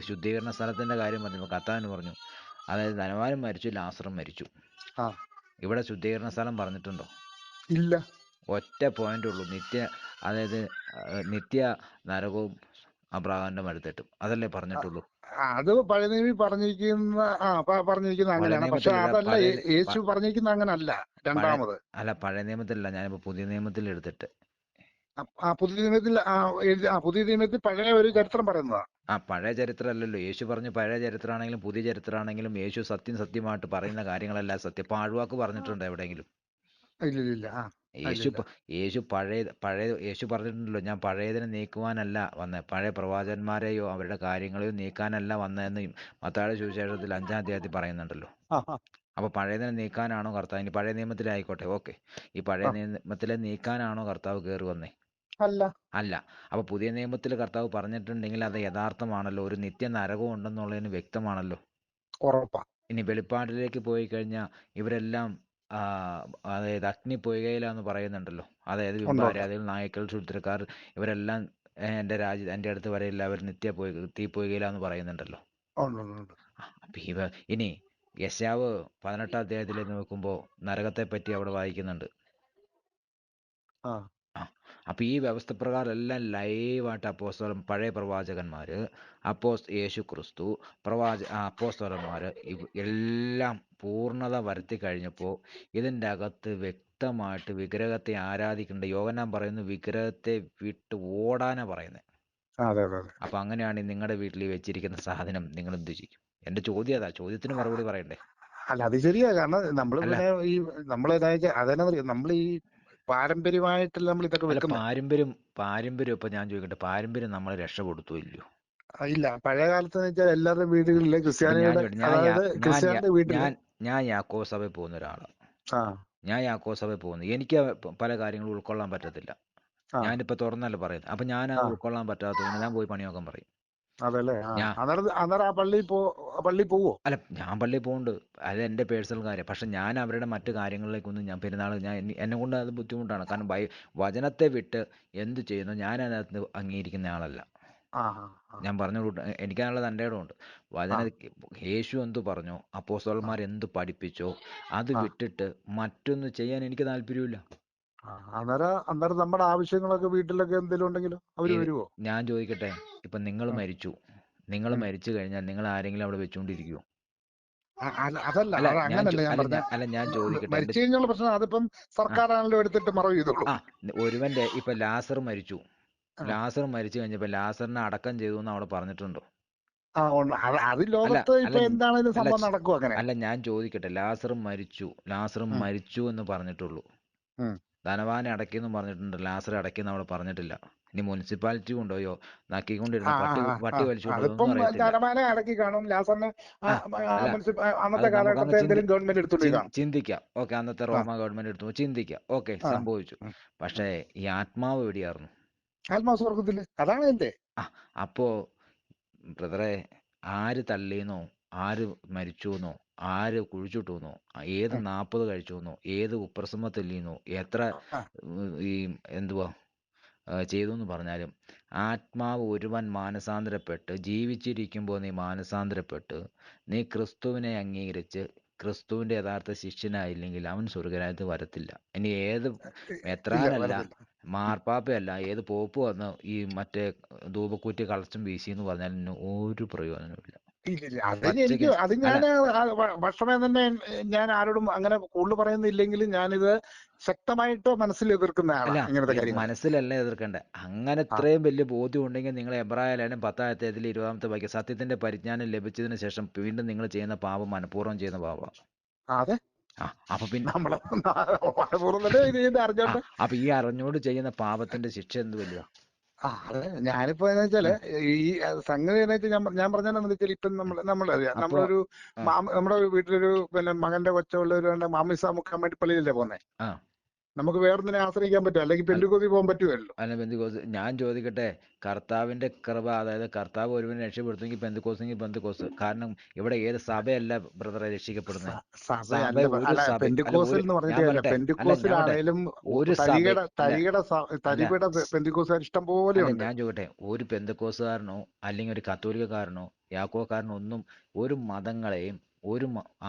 Speaker 1: ശുദ്ധീകരണ സ്ഥലത്തിന്റെ കാര്യം പറഞ്ഞു. കർത്താവിന് പറഞ്ഞു, അതായത് ധനവാനും മരിച്ചു, ലാസറും മരിച്ചു. ഇവിടെ ശുദ്ധീകരണ സ്ഥലം പറഞ്ഞിട്ടുണ്ടോ?
Speaker 2: ഇല്ല.
Speaker 1: ഒറ്റ പോയിന്റ് ഉള്ളൂ, അതായത് നിത്യ നരകവും അബ്രാഹാമിന്റെ മടുത്തിട്ടും, അതല്ലേ പറഞ്ഞിട്ടുള്ളൂ.
Speaker 2: അത് പഴയ നിയമത്തിൽ പറഞ്ഞിരിക്കുന്ന അങ്ങനെയാണ്. പക്ഷെ അതല്ല യേശു പറഞ്ഞിരിക്കുന്ന അങ്ങനല്ല. രണ്ടാമത്
Speaker 1: അല്ല പഴയ നിയമത്തിലല്ല, ഞാനിപ്പോ പുതിയ നിയമത്തിൽ എടുത്തിട്ട്
Speaker 2: പുതിയ നിയമത്തിൽ പുതിയ നിയമത്തിൽ പഴയ ഒരു ചരിത്രം പറയുന്നതാ.
Speaker 1: പഴയ ചരിത്രമല്ലല്ലോ യേശു പറഞ്ഞു. പഴയ ചരിത്രമാണെങ്കിലും പുതിയ ചരിത്രമാണെങ്കിലും യേശു സത്യമായിട്ട് പറയുന്ന കാര്യങ്ങളെല്ലാം സത്യം. പാഴ്വാക്ക് പറഞ്ഞിട്ടുണ്ടോ എവിടെയെങ്കിലും?
Speaker 2: ഇല്ലില്ല.
Speaker 1: യേശു
Speaker 2: ഇല്ലില്ല.
Speaker 1: യേശു പറഞ്ഞിട്ടുണ്ടല്ലോ, ഞാൻ പഴയതിനെ നീക്കുവാനല്ല വന്നത്, പഴയ പ്രവാചകന്മാരെയോ അവരുടെ കാര്യങ്ങളെയോ നീക്കാനല്ല വന്നതെന്ന് മത്തായിയുടെ സുവിശേഷത്തിൽ 5-ാം അധ്യായത്തിൽ പറയുന്നുണ്ടല്ലോ.
Speaker 2: ആ ആ
Speaker 1: അപ്പോൾ പഴയതിനെ നീക്കാനാണോ കർത്താവ്? ഇനി പഴയ നിയമത്തിലായിക്കോട്ടെ, ഓക്കെ, ഈ പഴയ
Speaker 2: ആ
Speaker 1: നിയമത്തിലെ നീക്കാനാണോ കർത്താവ് കയറി വന്നേ?
Speaker 2: അല്ല.
Speaker 1: അല്ല. അപ്പോൾ പുതിയ നിയമത്തിൽ കർത്താവ് പറഞ്ഞിട്ടുണ്ടെങ്കിൽ അത് യഥാർത്ഥമാണല്ലോ, ഒരു നിത്യ നരകം ഉണ്ടെന്നുള്ളതിന് വ്യക്തമാണല്ലോ.
Speaker 2: ഉറപ്പാ.
Speaker 1: ഇനി വെളിപ്പാടിലേക്ക് പോയി കഴിഞ്ഞാൽ ഇവരെല്ലാം അതായത് അഗ്നിപ്പൊയ്കയിലാന്ന് പറയുന്നുണ്ടല്ലോ. അതായത്
Speaker 2: ഉണ്ട് ഉണ്ട്
Speaker 1: ബിംബാരാധികൾ, നായ്ക്കൾ, ക്ഷുദ്രക്കാർ, ഇവരെല്ലാം എൻ്റെ അടുത്ത് വരെയില്ല, അവർ തീപ്പൊയ്കയിലാന്ന് പറയുന്നുണ്ടല്ലോ.
Speaker 2: ഉണ്ട് ഉണ്ട് ഉണ്ട്.
Speaker 1: അപ്പം ഇനി യെശയ്യാവ് 18-ാം അധ്യായത്തിൽ നോക്കുമ്പോൾ നരകത്തെ പറ്റി അവിടെ വായിക്കുന്നുണ്ട്.
Speaker 2: ആ
Speaker 1: അപ്പോൾ ഈ വ്യവസ്ഥ പ്രകാരം എല്ലാം ലൈവായിട്ട് പഴയ പ്രവാചകന്മാർ, യേശു ക്രിസ്തു, അപ്പോസ്തലന്മാർ എല്ലാം പൂർണ്ണത വരുത്തി കഴിഞ്ഞപ്പോൾ ഇതിൻ്റെ അകത്ത് വ്യക്തമായിട്ട് വിഗ്രഹത്തെ ആരാധിക്കേണ്ട യോഹന്നാൻ പറയുന്നു, വിഗ്രഹത്തെ വിട്ട് ഓടാനാണ് പറയുന്നത്.
Speaker 2: അതെ അതെ അതെ.
Speaker 1: അപ്പം അങ്ങനെയാണ് നിങ്ങളുടെ വീട്ടിൽ വെച്ചിരിക്കുന്ന സാധനം നിങ്ങൾ എന്ത് ചെയ്യും? എൻ്റെ ചോദ്യം അതാ. ചോദ്യത്തിന് മറുപടി പറയണ്ടേ?
Speaker 2: അല്ല, അത് ശരിയാ. കാരണം നമ്മൾ
Speaker 1: അല്ല
Speaker 2: പിന്നെ അതെന്നാ നമ്മൾ ഈ പാരമ്പര്യമായിട്ടല്ല നമ്മൾ ഇതൊക്കെ
Speaker 1: അല്ല
Speaker 2: വെക്കുന്നത്.
Speaker 1: പാരമ്പര്യം ഇപ്പം ഞാൻ ചോദിക്കട്ടെ, പാരമ്പര്യം നമ്മളെ രക്ഷപ്പെടുത്തോ ഇല്ലയോ?
Speaker 2: ഇല്ല, പഴയ കാലത്ത് വെച്ചാൽ എല്ലാവരുടെ വീടുകളിലെ
Speaker 1: അപ്പം
Speaker 2: ക്രിസ്ത്യാനിയുടെ വീട്ടില്
Speaker 1: ഞാൻ യാക്കോബ് സഭയിൽ പോകുന്ന ഒരാളാണ്.
Speaker 2: ആ
Speaker 1: ഞാൻ യാക്കോബ് സഭയിൽ പോകുന്നു. എനിക്ക് പല കാര്യങ്ങളും ഉൾക്കൊള്ളാൻ പറ്റത്തില്ല.
Speaker 2: ആ
Speaker 1: ഞാനിപ്പോൾ തുറന്നല്ല പറയുന്നത്. അപ്പം ഞാനത്
Speaker 2: ആ
Speaker 1: ഉൾക്കൊള്ളാൻ പറ്റാത്തതുകൊണ്ട് ഞാൻ പോയി പണിയൊക്കെ പറയും.
Speaker 2: അതല്ലേ.
Speaker 1: ഞാൻ
Speaker 2: അന്നേരം ആ പള്ളി പോവോ?
Speaker 1: അല്ല, ഞാൻ പള്ളിയിൽ പോകുന്നുണ്ട്, അത് എൻ്റെ പേഴ്സണൽ കാര്യം. പക്ഷെ ഞാൻ അവരുടെ മറ്റു കാര്യങ്ങളിലേക്കൊന്നും ഞാൻ എന്നെ കൊണ്ട് അത് ബുദ്ധിമുട്ടാണ്. കാരണം വചനത്തെ വിട്ട് എന്ത് ചെയ്യുന്നു ഞാൻ അതിനകത്ത് അംഗീകരിക്കുന്ന ആളല്ല.
Speaker 2: ആ ആ ആ
Speaker 1: ഞാൻ പറഞ്ഞു എനിക്കതിനുള്ള തൻ്റെ ഇടമുണ്ട്.
Speaker 2: ആ
Speaker 1: യേശു എന്തു പറഞ്ഞോ, അപ്പോസ്തലന്മാർ എന്ത് പഠിപ്പിച്ചോ, അത്
Speaker 2: ആ
Speaker 1: വിട്ടിട്ട് മറ്റൊന്ന് ചെയ്യാൻ എനിക്ക് താല്പര്യമില്ല.
Speaker 2: അന്നേരം നമ്മുടെ ആവശ്യങ്ങളൊക്കെ വീട്ടിലൊക്കെ എന്തെങ്കിലും ഉണ്ടെങ്കിലോ അവര് വരുവോ?
Speaker 1: ഞാൻ ചോദിക്കട്ടെ, ഇപ്പം നിങ്ങൾ
Speaker 2: ഉം,
Speaker 1: മരിച്ചു
Speaker 2: ഉം.
Speaker 1: മരിച്ചു കഴിഞ്ഞാൽ നിങ്ങൾ ആരെങ്കിലും അവിടെ വെച്ചുകൊണ്ടിരിക്കുമോ?
Speaker 2: അതല്ല,
Speaker 1: അല്ല
Speaker 2: അങ്ങനല്ല ഞാൻ പറഞ്ഞ.
Speaker 1: അല്ല ഞാൻ ചോദിക്കട്ടെ,
Speaker 2: മരിച്ചു കഴിഞ്ഞുള്ള പ്രശ്നം അതിപ്പം
Speaker 1: ആ
Speaker 2: സർക്കാരാണല്ലോ എടുത്തിട്ട് മറവ് ചെയ്തോളൂ.
Speaker 1: ആ ഒരുവന്റെ ഇപ്പം ലാസർ മരിച്ചു.
Speaker 2: ആ
Speaker 1: ലാസർ മരിച്ചു കഴിഞ്ഞപ്പോൾ ലാസറിനെ അടക്കം ചെയ്തു എന്ന് അവിടെ പറഞ്ഞിട്ടുണ്ടോ?
Speaker 2: ഉണ്ട്. അത്
Speaker 1: അല്ല
Speaker 2: ലോകത്ത്
Speaker 1: അല്ല
Speaker 2: ഇപ്പൊ എന്താണേലും
Speaker 1: അല്ല
Speaker 2: സംഭവം നടക്കും അങ്ങനെ.
Speaker 1: അല്ല ഞാൻ ചോദിക്കട്ടെ, ലാസർ
Speaker 2: ഉം,
Speaker 1: മരിച്ചു എന്ന് പറഞ്ഞിട്ടുള്ളൂ.
Speaker 2: ഉം.
Speaker 1: ധനവാനെ അടക്കിയെന്നും പറഞ്ഞിട്ടുണ്ട്, ലാസർ അടക്കിയെന്ന് അവിടെ പറഞ്ഞിട്ടില്ല. ഇനി മുനിസിപ്പാലിറ്റി കൊണ്ടുപോയോ നക്കിക്കൊണ്ടിരുന്ന പട്ടി വലിച്ചു കൊണ്ടുപോയോ
Speaker 2: അതിപ്പം
Speaker 1: ഒന്നും അറിയത്തില്ല.
Speaker 2: ധനവാനെ അടക്കി കാണും. ലാസറിനെ
Speaker 1: ആ അല്ല അത്
Speaker 2: അന്നത്തെ
Speaker 1: നമുക്കങ്ങ്
Speaker 2: കാലഘട്ടത്തെ എന്തെങ്കിലും ഗവൺമെന്റ് എടുത്തോണ്ട് പോയി കാണും.
Speaker 1: ചിന്തിക്കാം. ഓക്കെ, അന്നത്തെ
Speaker 2: ആ
Speaker 1: റോമ ഗവൺമെന്റ് എടുത്തു ചിന്തിക്കാം. ഓക്കെ,
Speaker 2: ആ
Speaker 1: സംഭവിച്ചു.
Speaker 2: ഉം, ഉം.
Speaker 1: പക്ഷേ ഈ ആത്മാവ് എവിടെയായിരുന്നു?
Speaker 2: ആത്മാസ്വർഗത്തില്. അതാണ് എന്റെ.
Speaker 1: ആ അപ്പോൾ ബ്രദറെ, ആര് തള്ളിയെന്നോ, ആര് മരിച്ചുവെന്നോ, ആര് കുഴിച്ചിട്ടുവെന്നോ, ഏത് 40 കഴിച്ചുവെന്നോ, ഏത് ഉപ്രസമത്തില്ലെന്നോ, എത്ര
Speaker 2: ആ
Speaker 1: ഈ എന്തുവാ ചെയ്തു എന്ന് പറഞ്ഞാലും, ആത്മാവ് ഒരുവൻ മാനസാന്തരപ്പെട്ട് ജീവിച്ചിരിക്കുമ്പോൾ നീ മാനസാന്തരപ്പെട്ട് നീ ക്രിസ്തുവിനെ അംഗീകരിച്ച് ക്രിസ്തുവിൻ്റെ യഥാർത്ഥ ശിഷ്യനായില്ലെങ്കിൽ അവൻ സ്വർഗരാജ്യത്ത് വരത്തില്ല. ഇനി ഏത്
Speaker 2: ഇല്ല,
Speaker 1: മെത്രാനല്ല,
Speaker 2: വരത്തില്ല.
Speaker 1: മാർപ്പാപ്പയല്ല, ഏത് പോപ്പ് വന്ന് ഈ മറ്റേ ധൂപക്കുറ്റി കളച്ചും വീശി എന്ന് പറഞ്ഞാൽ ഒരു പ്രയോജനമില്ല.
Speaker 2: ഇല്ല,
Speaker 1: പച്ചയ്ക്ക് അല്ല
Speaker 2: ഞാൻ ഭക്ഷണമേ തന്നെ ഞാൻ ആരോടും അങ്ങനെ കൂടുതൽ പറയുന്നില്ലെങ്കിലും ഞാനിത് ശക്തമായിട്ട് മനസ്സിൽ എതിർക്കുന്ന ആളാ
Speaker 1: അല്ല
Speaker 2: ഇങ്ങനത്തെ കാര്യങ്ങൾ.
Speaker 1: മനസ്സിലല്ല എതിർക്കേണ്ടത്. അങ്ങനെ
Speaker 2: ആ
Speaker 1: ഇത്രയും വലിയ ബോധ്യം ഉണ്ടെങ്കിൽ നിങ്ങൾ എബ്രായ ലേഖനം 10-ാം അധ്യായത്തിൽ 20-ാമത്തെ വാക്യം, സത്യത്തിന്റെ പരിജ്ഞാനം ലഭിച്ചതിന് ശേഷം വീണ്ടും നിങ്ങൾ ചെയ്യുന്ന പാപം മനഃപൂർവ്വം ചെയ്യുന്ന പാപം.
Speaker 2: അതെ.
Speaker 1: അപ്പൊ പിന്നെ
Speaker 2: നമ്മള് മനഃപൂർവ്വം തന്നെ ഇത് അറിഞ്ഞോണ്ട്.
Speaker 1: അപ്പൊ ഈ അറിഞ്ഞോട് ചെയ്യുന്ന പാപത്തിന്റെ ശിക്ഷ എന്ത് വലുതാ?
Speaker 2: അതെ. ഞാനിപ്പോ എന്ന് വെച്ചാല് ഈ സംഗതി എന്ന് വെച്ചാൽ ഞാൻ പറഞ്ഞതെന്ന് വെച്ചാൽ ഇപ്പം നമ്മളറിയാം,
Speaker 1: അപ്പൊ ആ
Speaker 2: നമ്മുടെ വീട്ടിലൊരു മകന്റെ കൊച്ചുള്ളൊരു മാമിസ മുക്കാൻ വേണ്ടി പള്ളിയിലല്ലേ പോന്നെ.
Speaker 1: ആ
Speaker 2: നമുക്ക് വേറൊന്നിനെ ആശ്രയിക്കാൻ പറ്റും, അല്ലെങ്കിൽ
Speaker 1: അല്ല
Speaker 2: പെന്തുകൊതി പോകാൻ പറ്റുമല്ലോ.
Speaker 1: അല്ല പെന്തിക്കോസ് ഞാൻ ചോദിക്കട്ടെ, കർത്താവിന്റെ കൃപ, അതായത് കർത്താവ് ഒരുവനെ രക്ഷപ്പെടുത്തുമെങ്കിൽ പെന്തിക്കോസ്. കാരണം ഇവിടെ ഏത് സഭയല്ല ബ്രദറെ രക്ഷിക്കപ്പെടുന്നത്? സഭ
Speaker 2: സഭയല്ല.
Speaker 1: ഒരു
Speaker 2: അല്ല,
Speaker 1: സഭ അല്ല
Speaker 2: പെന്തുക്കോസിൽ
Speaker 1: ഒരു
Speaker 2: എന്ന്
Speaker 1: ഞാൻ
Speaker 2: പറഞ്ഞിട്ട് അല്ല,
Speaker 1: പറയട്ടെ, അല്ല ഞാൻ പറയട്ടെ,
Speaker 2: പെന്തുക്കോസിലാണേലും
Speaker 1: ഒരു സഭ അല്ല അല്ല
Speaker 2: തരികിട പെന്തുക്കോസുകാർ ഇഷ്ടം പോലെ
Speaker 1: അല്ല
Speaker 2: ഉണ്ട്.
Speaker 1: ഞാൻ ചോദിക്കട്ടെ, ഒരു പെന്തക്കോസുകാരനോ അല്ലെങ്കിൽ ഒരു കത്തോലിക്കക്കാരനോ യാക്കോക്കാരനോ ഒന്നും ഒരു മതങ്ങളെയും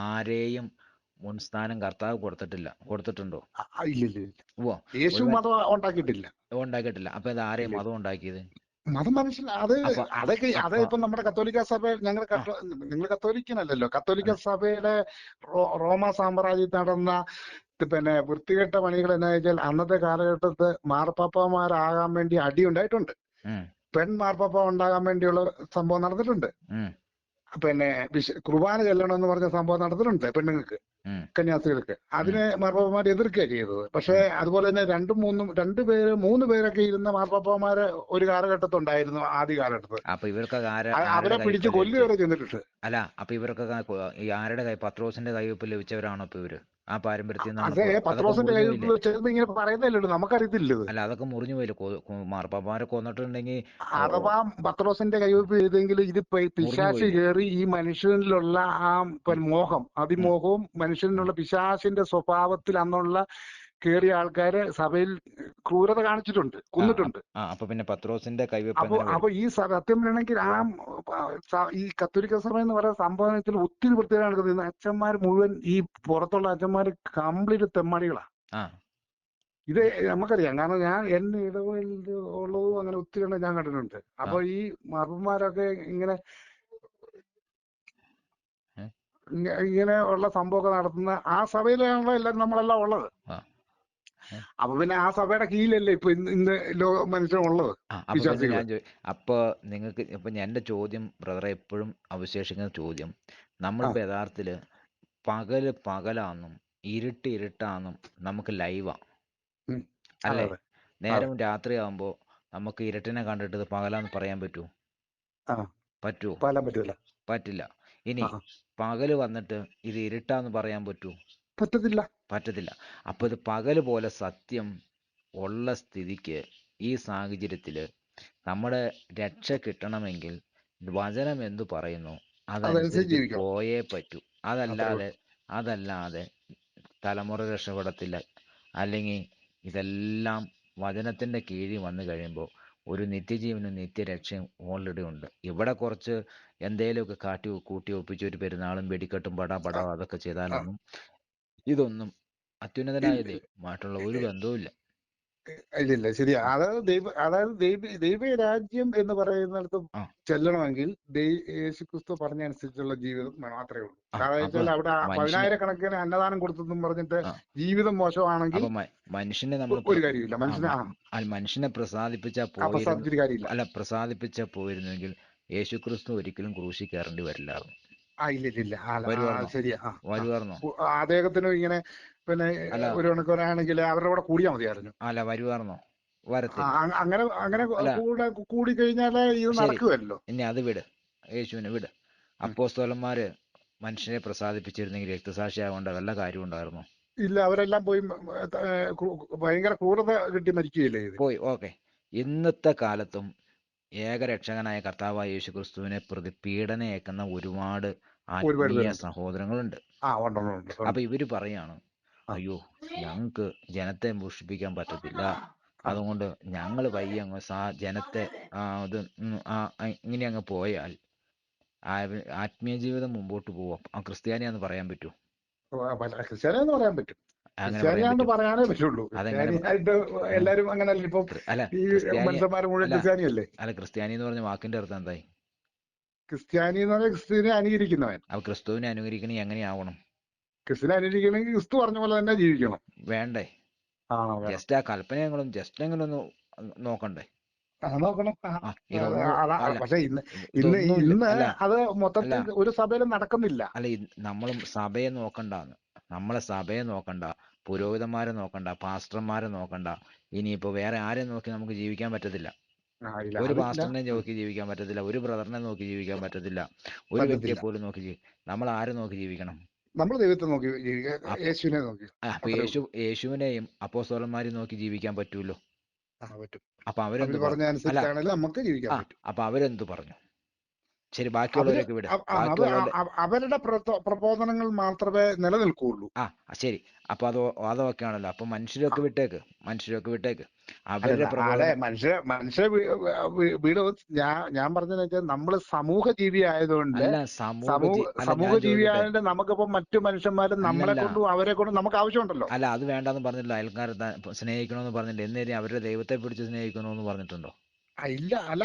Speaker 1: ആരെയും മുൻസ്ഥാനം കർത്താവ് കൊടുത്തിട്ടുണ്ടോ?
Speaker 2: ഇല്ലില്ല.
Speaker 1: ഓ
Speaker 2: യേശു
Speaker 1: ഒരുവൻ
Speaker 2: മതം ഉണ്ടാക്കിയിട്ടില്ല.
Speaker 1: ഉണ്ടാക്കിയിട്ടില്ല. അപ്പൊ ഇത് ആരെയും
Speaker 2: ഇല്ല.
Speaker 1: മതം ഉണ്ടാക്കിയത്?
Speaker 2: മതം
Speaker 1: അപ്പൊ
Speaker 2: അത്
Speaker 1: അപ്പൊ
Speaker 2: ഇപ്പൊ നമ്മുടെ കത്തോലിക്ക സഭ,
Speaker 1: ആ
Speaker 2: നിങ്ങൾ കത്തോലിക്കനല്ലല്ലോ.
Speaker 1: അല്ല
Speaker 2: കത്തോലിക്ക സഭയുടെ റോമ സാമ്രാജ്യത്തിൽ നടന്ന പിന്നെ വൃത്തികെട്ട പണികൾ എന്നാ വെച്ചാൽ അന്നത്തെ കാലഘട്ടത്ത് മാർപ്പാപ്പമാരാകാൻ വേണ്ടി അടി ഉണ്ടായിട്ടുണ്ട്.
Speaker 1: ഉം,
Speaker 2: പെൺ മാർപ്പാപ്പ ഉണ്ടാകാൻ വേണ്ടിയുള്ള സംഭവം നടന്നിട്ടുണ്ട്.
Speaker 1: ഉം,
Speaker 2: പിന്നെ കുർബാന ചെല്ലണമെന്ന് പറഞ്ഞ സംഭവം നടന്നിട്ടുണ്ട് പെണ്ണുങ്ങൾക്ക്,
Speaker 1: ഉം,
Speaker 2: കന്യാസ്ത്രീകൾക്ക്.
Speaker 1: ഉം,
Speaker 2: അതിനെ മാർപ്പാപ്പമാർ എതിർക്കുക ചെയ്തത്. പക്ഷെ
Speaker 1: ഉം.
Speaker 2: അതുപോലെ തന്നെ മൂന്ന് പേരൊക്കെ ഇരുന്ന മാർപ്പാപ്പമാര് ഒരു കാലഘട്ടത്തുണ്ടായിരുന്നു, ആദ്യ കാലഘട്ടത്ത്.
Speaker 1: അപ്പൊ ഇവർക്കൊക്കെ
Speaker 2: അവരെ
Speaker 1: ആരുടെ
Speaker 2: പിടിച്ച്
Speaker 1: കയ്യൊപ്പ്
Speaker 2: കൊല്ലുക
Speaker 1: ലഭിച്ചേ?
Speaker 2: വരെ ചെന്നിട്ടുണ്ട്.
Speaker 1: അല്ല, അപ്പൊ ഇവർക്കൊക്കെ ഈ ആരുടെ പത്രോസിന്റെ കയ്യൊപ്പ് ലഭിച്ചവരാണോ ഇപ്പൊ ഇവര്? ആ പാരമ്പര്യത്തിൽ നിന്നാണ്
Speaker 2: അതെ,
Speaker 1: അതൊക്കെ
Speaker 2: പത്രോസിന്റെ
Speaker 1: മുറിഞ്ഞു
Speaker 2: കയ്യിൽ
Speaker 1: പോയില്ലേ?
Speaker 2: ചെന്ന് ഇങ്ങനെ പറയുന്നില്ലല്ലോ, നമുക്കറിയത്തില്ല ഇത്.
Speaker 1: അല്ല, അതൊക്കെ മുറിഞ്ഞു പോയില്ലേ? മാർപ്പാപ്പാരെ കൊന്നിട്ടുണ്ടെങ്കിൽ
Speaker 2: അഥവാ പത്രോസിന്റെ കൈവയ്പ് ചെയ്തെങ്കിൽ ഇത്
Speaker 1: മുറിഞ്ഞു
Speaker 2: പിശാച്
Speaker 1: പോയില്ലേ?
Speaker 2: കയറി ഈ മനുഷ്യനിലുള്ള ആ മോഹം,
Speaker 1: ഉം,
Speaker 2: അതിമോഹവും
Speaker 1: ഉം.
Speaker 2: മനുഷ്യനുള്ള പിശാചിന്റെ സ്വഭാവത്തിൽ അന്നുള്ള കേറിയ ആൾക്കാരെ സഭയിൽ ക്രൂരത കാണിച്ചിട്ടുണ്ട്, കൊന്നിട്ടുണ്ട്.
Speaker 1: അപ്പൊ പിന്നെ പത്രോസിന്റെ കൈവെപ്പ്
Speaker 2: അപ്പൊ
Speaker 1: എങ്ങനെ വരും?
Speaker 2: അപ്പൊ ഈ സത്യം വേണമെങ്കിൽ ഈ കത്തോലിക്ക സഭ എന്ന് പറയുന്ന സംഭവത്തിൽ ഒത്തിരി പ്രത്യേകത നടക്കുന്നത്, അച്ഛന്മാർ മുഴുവൻ ഈ പുറത്തുള്ള അച്ഛന്മാർ കംപ്ലീറ്റ് തെമ്മാടികളാ.
Speaker 1: ആ
Speaker 2: ഇത് നമുക്കറിയാം, കാരണം ഞാൻ എന്റെ ഇടവയിൽ ഉള്ളതും അങ്ങനെ ഒത്തിരി എണ്ണം ഞാൻ കണ്ടിട്ടുണ്ട്.
Speaker 1: ആ
Speaker 2: അപ്പൊ ഈ മർമ്മന്മാരൊക്കെ ഇങ്ങനെ
Speaker 1: ഏ?
Speaker 2: ഇങ്ങനെ ഉള്ള സംഭവമൊക്കെ നടത്തുന്ന ആ സഭയിലാണല്ലോ എല്ലാവരും നമ്മളെല്ലാം ഉള്ളത്.
Speaker 1: ആ ഏ?
Speaker 2: അപ്പൊ പിന്നെ ആ സഭയുടെ കീഴിലല്ലേ ഇപ്പൊ ഇന്ന് ലോക മനുഷ്യനുള്ളത്,
Speaker 1: അപ്പൊ പിന്നെ
Speaker 2: വിശ്വാസികള്.
Speaker 1: അപ്പൊ നിങ്ങൾക്ക് ഇപ്പൊ എന്റെ ചോദ്യം ബ്രദറെ എപ്പോഴും അവശേഷിക്കുന്ന ചോദ്യം,
Speaker 2: ആ
Speaker 1: നമ്മളിപ്പോ യഥാർത്ഥത്തില് പകലാന്നും ഇരുട്ടാന്നും നമുക്ക് ലൈവാ
Speaker 2: ഉം. അതെ
Speaker 1: അല്ലേ?
Speaker 2: അതെ അതെ.
Speaker 1: നേരം രാത്രിയാകുമ്പോ നമുക്ക് ഇരുട്ടിനെ കണ്ടിട്ട് ഇത് പകലാന്ന് പറയാൻ പറ്റുമോ?
Speaker 2: ആ
Speaker 1: പറ്റുമോ?
Speaker 2: പാലാൻ പറ്റൂല.
Speaker 1: പറ്റില്ല. ഇനി
Speaker 2: ആ
Speaker 1: പകല് വന്നിട്ട് ഇത് ഇരുട്ടാന്ന് പറയാൻ പറ്റുമോ?
Speaker 2: പറ്റത്തില്ല.
Speaker 1: പറ്റത്തില്ല. അപ്പൊ ഇത് പകല് പോലെ സത്യം ഉള്ള സ്ഥിതിക്ക് ഈ സാഹചര്യത്തില് നമ്മുടെ രക്ഷ കിട്ടണമെങ്കിൽ വചനം എന്തു പറയുന്നു
Speaker 2: അതനുസരിച്ച്
Speaker 1: അതനുസരിച്ച്
Speaker 2: ജീവിക്കണം,
Speaker 1: പോയേ പറ്റൂ.
Speaker 2: അത്രേ ഉള്ളൂ.
Speaker 1: അതല്ലാതെ തലമുറ രക്ഷപ്പെടത്തില്ല. അല്ലെങ്കിൽ ഇതെല്ലാം വചനത്തിന്റെ കീഴിൽ വന്നു കഴിയുമ്പോൾ ഒരു നിത്യജീവനും നിത്യരക്ഷയും ഓൾറെഡി ഉണ്ട്. ഇവിടെ കുറച്ച് എന്തേലുമൊക്കെ കൂട്ടി ഒപ്പിച്ച് ഒരു പെരുന്നാളും വെടിക്കെട്ടും
Speaker 2: ആ
Speaker 1: അതൊക്കെ
Speaker 2: ആ
Speaker 1: ഇതൊന്നും അത്യുന്നതനായ
Speaker 2: ഇല്ല.
Speaker 1: ദൈവമായിട്ടുള്ള ഒരു ബന്ധവുമില്ല.
Speaker 2: ഇല്ലില്ല, ശരിയാ.
Speaker 1: ആ
Speaker 2: അതായത് ദൈവരാജ്യം എന്ന് പറയുന്നിടത്ത്
Speaker 1: ആ
Speaker 2: ചെല്ലണമെങ്കിൽ യേശുക്രിസ്തു പറഞ്ഞ അനുസരിച്ചുള്ള ജീവിതം മാത്രമേ ഉള്ളൂ.
Speaker 1: ആ
Speaker 2: കാരണം
Speaker 1: അപ്പൊ
Speaker 2: വെച്ചാൽ അവിടെ
Speaker 1: മനുഷ്യനെ
Speaker 2: 10,000 അന്നദാനം കൊടുത്തെന്നും പറഞ്ഞിട്ട്
Speaker 1: ആ
Speaker 2: ജീവിതം മോശമാണെങ്കിൽ
Speaker 1: അപ്പൊ മനുഷ്യനെ നമ്മൾ
Speaker 2: ഒരു കാര്യമില്ല. മനുഷ്യനെ
Speaker 1: മനുഷ്യനെ പ്രസാദിപ്പിച്ചാ പോയിരുന്നു.
Speaker 2: പ്രസാദിച്ചിട്ട് കാര്യമില്ല.
Speaker 1: അല്ല, പ്രസാദിപ്പിച്ചാ പോയിരുന്നെങ്കിൽ യേശുക്രിസ്തു ഒരിക്കലും ക്രൂശിൽ കയറേണ്ടി വരില്ലായിരുന്നു.
Speaker 2: ഇല്ലില്ല.
Speaker 1: വരുവാർന്നോ?
Speaker 2: ശരിയാ.
Speaker 1: വരുവാർന്നോ?
Speaker 2: അദ്ദേഹത്തിനും ഇങ്ങനെ പിന്നെ
Speaker 1: അല്ല
Speaker 2: ഒരു കണക്കിനാണെങ്കിൽ അവരുടെ കൂടെ കൂടിയാ മതിയായിരുന്നു.
Speaker 1: അല്ല വരുവാർന്നോ? വരത്തില്ല.
Speaker 2: അങ്ങനെ അങ്ങനെ
Speaker 1: അല്ല
Speaker 2: കൂടി കഴിഞ്ഞാലേ ഇത്
Speaker 1: ശരി,
Speaker 2: നടക്കുമല്ലോ.
Speaker 1: ഇനി അത് വിട്, യേശുവിനെ വിട്. അപ്പോസ്തലന്മാര് മനുഷ്യനെ പ്രസാദിപ്പിച്ചിരുന്നെങ്കിൽ രക്തസാക്ഷിയാവേണ്ട വല്ല കാര്യം ഉണ്ടായിരുന്നോ?
Speaker 2: ഇല്ല, അവരെല്ലാം പോയി ഭയങ്കര ക്രൂരത കിട്ടി മരിക്കുകയില്ലേ ഇത്.
Speaker 1: പോയി. ഓക്കെ. ഇന്നത്തെ കാലത്തും ഏകരക്ഷകനായ കർത്താവായ യേശു ക്രിസ്തുവിനെ പ്രതി പീഡനയേക്കുന്ന ഒരുപാട്
Speaker 2: ഒരുപാട്
Speaker 1: ആത്മീയ
Speaker 2: പേരുണ്ട്.
Speaker 1: സഹോദരങ്ങളുണ്ട്.
Speaker 2: ഉണ്ട് ഉണ്ട് ഉണ്ട്
Speaker 1: അപ്പൊ
Speaker 2: ഉണ്ട്.
Speaker 1: ഇവര് പറയാണ്,
Speaker 2: ആ
Speaker 1: അയ്യോ ഞങ്ങൾക്ക് ജനത്തെ മോഷിപ്പിക്കാൻ പറ്റത്തില്ല,
Speaker 2: ആ
Speaker 1: അതുകൊണ്ട് ഞങ്ങൾ പയ്യെ അങ്ങ് ജനത്തെ ഇങ്ങനെ അങ്ങ് പോയാൽ ആത്മീയ ജീവിതം മുമ്പോട്ട് പോവാം. ക്രിസ്ത്യാനിയാന്ന് പറയാൻ പറ്റുമോ?
Speaker 2: ക്രിസ്ത്യാനിയാന്ന് പറയാൻ പറ്റും.
Speaker 1: അങ്ങനെ പറയാൻ
Speaker 2: ക്രിസ്ത്യാനിയാന്ന്
Speaker 1: പറ്റുമോ?
Speaker 2: പറയാനേ പറ്റുള്ളൂ.
Speaker 1: അതെങ്ങനെ
Speaker 2: ക്രിസ്ത്യാനിയായിട്ട്
Speaker 1: ഏ?
Speaker 2: എല്ലാരും അങ്ങനല്ല. ഇപ്പം
Speaker 1: അല്ല
Speaker 2: ഈ
Speaker 1: ക്രിസ്ത്യാനി
Speaker 2: മനുഷ്യന്മാർ മുഴുവൻ
Speaker 1: അല്ല
Speaker 2: ക്രിസ്ത്യാനിയല്ലേ.
Speaker 1: അല്ല ക്രിസ്ത്യാനി എന്ന് പറഞ്ഞ വാക്കിന്റെ അർത്ഥം എന്തായി?
Speaker 2: ക്രിസ്ത്യാനി എന്ന് പറഞ്ഞാൽ ക്രിസ്തുവിനെ അനുകരിക്കുന്നവൻ.
Speaker 1: അപ്പൊ ക്രിസ്തുവിനെ അനുകരിക്കണേ എങ്ങനെയാവണം?
Speaker 2: ക്രിസ്തുവിനെ അനുകരിക്കണമെങ്കിൽ ക്രിസ്തു പറഞ്ഞ പോലെ തന്നെ ജീവിക്കണം.
Speaker 1: വേണ്ടേ?
Speaker 2: വേണം.
Speaker 1: ജസ്റ്റ് ആ കൽപ്പനകളും ജസ്റ്റ് എങ്കിലും ഒന്ന് നോക്കണ്ടേ?
Speaker 2: നോക്കണം.
Speaker 1: ഇതൊന്നും അല്ല,
Speaker 2: പക്ഷെ
Speaker 1: ഇതൊന്നുമില്ല.
Speaker 2: ഇന്ന്
Speaker 1: അല്ല
Speaker 2: അത്
Speaker 1: അല്ല
Speaker 2: മൊത്തത്തിൽ ഒരു സഭയിലും നടക്കുന്നില്ല.
Speaker 1: അല്ല നമ്മളും സഭയെ നോക്കണ്ടാന്ന്. നമ്മളെ സഭയെ നോക്കണ്ട, പുരോഹിതന്മാരെ നോക്കണ്ട, പാസ്റ്റർമാരെ നോക്കണ്ട, ഇനിയിപ്പോ വേറെ ആരെ നോക്കി നമുക്ക് ജീവിക്കാൻ പറ്റത്തില്ല.
Speaker 2: ഇല്ല,
Speaker 1: ഒരു
Speaker 2: അതില്ല.
Speaker 1: പാസ്റ്ററിനെ നോക്കി ജീവിക്കാൻ പറ്റത്തില്ല, ഒരു ബ്രദറിനെ നോക്കി ജീവിക്കാൻ പറ്റത്തില്ല, ഒരു വ്യക്തിയെ
Speaker 2: പറ്റത്തില്ല.
Speaker 1: പോലും നോക്കി നമ്മൾ ആരെ നോക്കി ജീവിക്കണം?
Speaker 2: നമ്മൾ ദൈവത്തെ നോക്കി ജീവിക്കുക, യേശുവിനെ നോക്കി.
Speaker 1: അപ്പൊ
Speaker 2: അത്രേ ഉള്ളൂ.
Speaker 1: യേശുവിനെയും അപ്പോസ്തലന്മാരെയും നോക്കി ജീവിക്കാൻ പറ്റൂല്ലോ.
Speaker 2: പറ്റും.
Speaker 1: അപ്പൊ അവരെന്ത്
Speaker 2: അവര് പറഞ്ഞ
Speaker 1: പറഞ്ഞു? അല്ല
Speaker 2: അനുസരിച്ചാണെങ്കിലും നമുക്ക് ജീവിക്കാൻ പറ്റും.
Speaker 1: അപ്പൊ അവരെന്ത് പറഞ്ഞു? ശരി,
Speaker 2: അവര്
Speaker 1: ബാക്കിയുള്ളവരൊക്കെ വിട്.
Speaker 2: അത്
Speaker 1: ബാക്കിയുള്ളവരുടെ
Speaker 2: അവരുടെ പ്രബോധനങ്ങൾ മാത്രമേ നിലനിൽക്കുകയുള്ളൂ.
Speaker 1: ശരി. അപ്പൊ അതൊക്കെയാണല്ലോ. അപ്പൊ മനുഷ്യരൊക്കെ വിട്ടേക്ക്. അവരുടെ
Speaker 2: അതെ,
Speaker 1: പ്രബോധനം.
Speaker 2: മനുഷ്യ വീട് ഞാൻ പറഞ്ഞതെന്ന് വെച്ചാൽ നമ്മള് സമൂഹ ജീവി ആയതുകൊണ്ട്,
Speaker 1: അല്ല
Speaker 2: സമൂഹ
Speaker 1: ഞാൻ
Speaker 2: ജീവി
Speaker 1: ചോദിക്കട്ടെ.
Speaker 2: ആയതുകൊണ്ട് നമുക്കിപ്പോ മറ്റു മനുഷ്യന്മാരും നമ്മളെ
Speaker 1: അല്ലല്ല
Speaker 2: കൊണ്ടും അവരെ കൊണ്ടും നമുക്ക് ആവശ്യമുണ്ടല്ലോ.
Speaker 1: അല്ല, അത് വേണ്ടാന്ന് പറഞ്ഞില്ല. അയൽക്കാരെ സ്നേഹിക്കണമെന്ന് പറഞ്ഞില്ല. എന്നേരം അവരുടെ ദൈവത്തെ പിടിച്ച് സ്നേഹിക്കണമെന്ന് പറഞ്ഞിട്ടുണ്ടോ?
Speaker 2: ഇല്ല, അല്ല.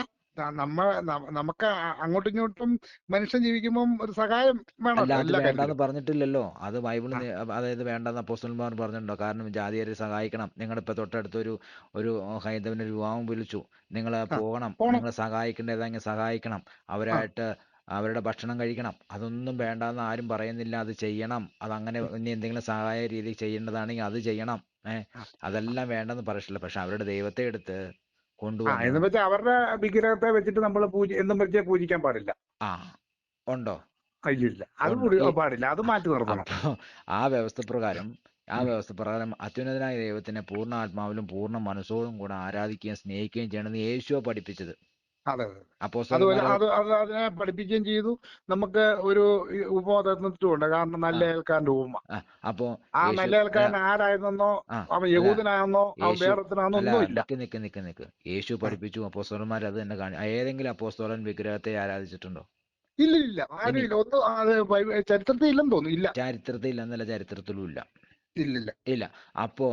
Speaker 2: നമുക്ക് അങ്ങോട്ടും ഇങ്ങോട്ടും മനുഷ്യൻ ജീവിക്കുമ്പം ഒരു സഹായം
Speaker 1: അല്ല,
Speaker 2: വേണമല്ലോ
Speaker 1: അത്
Speaker 2: എല്ലാ
Speaker 1: വേണ്ടാന്ന്
Speaker 2: കാര്യത്തിലും.
Speaker 1: പറഞ്ഞിട്ടില്ലല്ലോ. അത് ബൈബിളിൽ
Speaker 2: ആ
Speaker 1: അതായത് വേണ്ടെന്ന് അപ്പോസ്തലന്മാർ പറഞ്ഞിട്ടുണ്ടോ? കാരണം ജാതിയരെ സഹായിക്കണം. നിങ്ങളിപ്പോൾ തൊട്ടടുത്തൊരു ഒരു ഹൈന്ദവന് വിവാഹം വിളിച്ചു. നിങ്ങൾ
Speaker 2: ആ
Speaker 1: പോകണം,
Speaker 2: പോണം.
Speaker 1: നിങ്ങൾ സഹായിക്കേണ്ടതെങ്കിൽ സഹായിക്കണം,
Speaker 2: ആ
Speaker 1: അവരായിട്ട് അവരുടെ ഭക്ഷണം കഴിക്കണം. അതൊന്നും വേണ്ടാന്ന് ആരും പറയുന്നില്ല. അത് ചെയ്യണം. അതങ്ങനെ
Speaker 2: ഉം,
Speaker 1: ഇനി എന്തെങ്കിലും സഹായ രീതി ചെയ്യേണ്ടതാണെങ്കിൽ അത് ചെയ്യണം.
Speaker 2: ആ ആ
Speaker 1: അതെല്ലാം വേണ്ടെന്ന് പറയില്ല. പക്ഷെ അവരുടെ ദൈവത്തെ എടുത്ത് കൊണ്ടുവന്ന്
Speaker 2: എന്ന് വെച്ചാൽ അവരുടെ വിഗ്രഹത്തെ വെച്ചിട്ട് നമ്മൾ എന്നും വെച്ച് പൂജിക്കാൻ പാടില്ല.
Speaker 1: ആ ഉണ്ടോ?
Speaker 2: ഇല്ലില്ല, അത്
Speaker 1: ഉണ്ടോ?
Speaker 2: പാടില്ല, അത് മാറ്റി നിർത്തണം.
Speaker 1: അപ്പോൾ ആ വ്യവസ്ഥ പ്രകാരം അത്യുന്നതനായ ദൈവത്തിനെ പൂർണ്ണ ആത്മാവിലും പൂർണ്ണ മനസ്സോടും കൂടെ ആരാധിക്കുകയും സ്നേഹിക്കുകയും ചെയ്യണമെന്ന് യേശുവ പഠിപ്പിച്ചത്.
Speaker 2: അതെ അതെ. അതുപോലെ
Speaker 1: അപ്പോസ്തലന്മാരെ
Speaker 2: അതിനെ പഠിപ്പിക്കുകയും ചെയ്തു. നമുക്ക് ഒരു ഉപമതത്വമുണ്ട്, കാരണം
Speaker 1: ആ
Speaker 2: നല്ല ഏൽക്കാരന്റെ ഉപമ.
Speaker 1: ആ അപ്പോൾ
Speaker 2: ആ
Speaker 1: യേശു
Speaker 2: നല്ല ഏൽക്കാരൻ ആരായിരുന്നെന്നോ,
Speaker 1: ആ
Speaker 2: അവൻ
Speaker 1: അല്ല
Speaker 2: യഹൂദനാണെന്നോ അവൻ
Speaker 1: യേശു
Speaker 2: വേറൊരുത്തനാണെന്നോ
Speaker 1: അല്ല
Speaker 2: ഒന്നുമില്ല.
Speaker 1: നിക്ക് യേശു പഠിപ്പിച്ചു. അപ്പോസ്തലന്മാർ അത് തന്നെ ഏതെങ്കിലും അപ്പോസ്തലൻ വിഗ്രഹത്തെ ആരാധിച്ചിട്ടുണ്ടോ?
Speaker 2: ഇല്ല ഇല്ല, ആരും
Speaker 1: ഇനി
Speaker 2: ഇല്ല. ഒന്നും അത് ചരിത്രത്തിൽ ഇല്ലെന്ന് തോന്നുന്നു. ഇല്ല
Speaker 1: ചരിത്രത്തിൽ എന്നല്ല, ചരിത്രത്തിലും ഇല്ല.
Speaker 2: ഇല്ലില്ല.
Speaker 1: ഇല്ല. അപ്പോ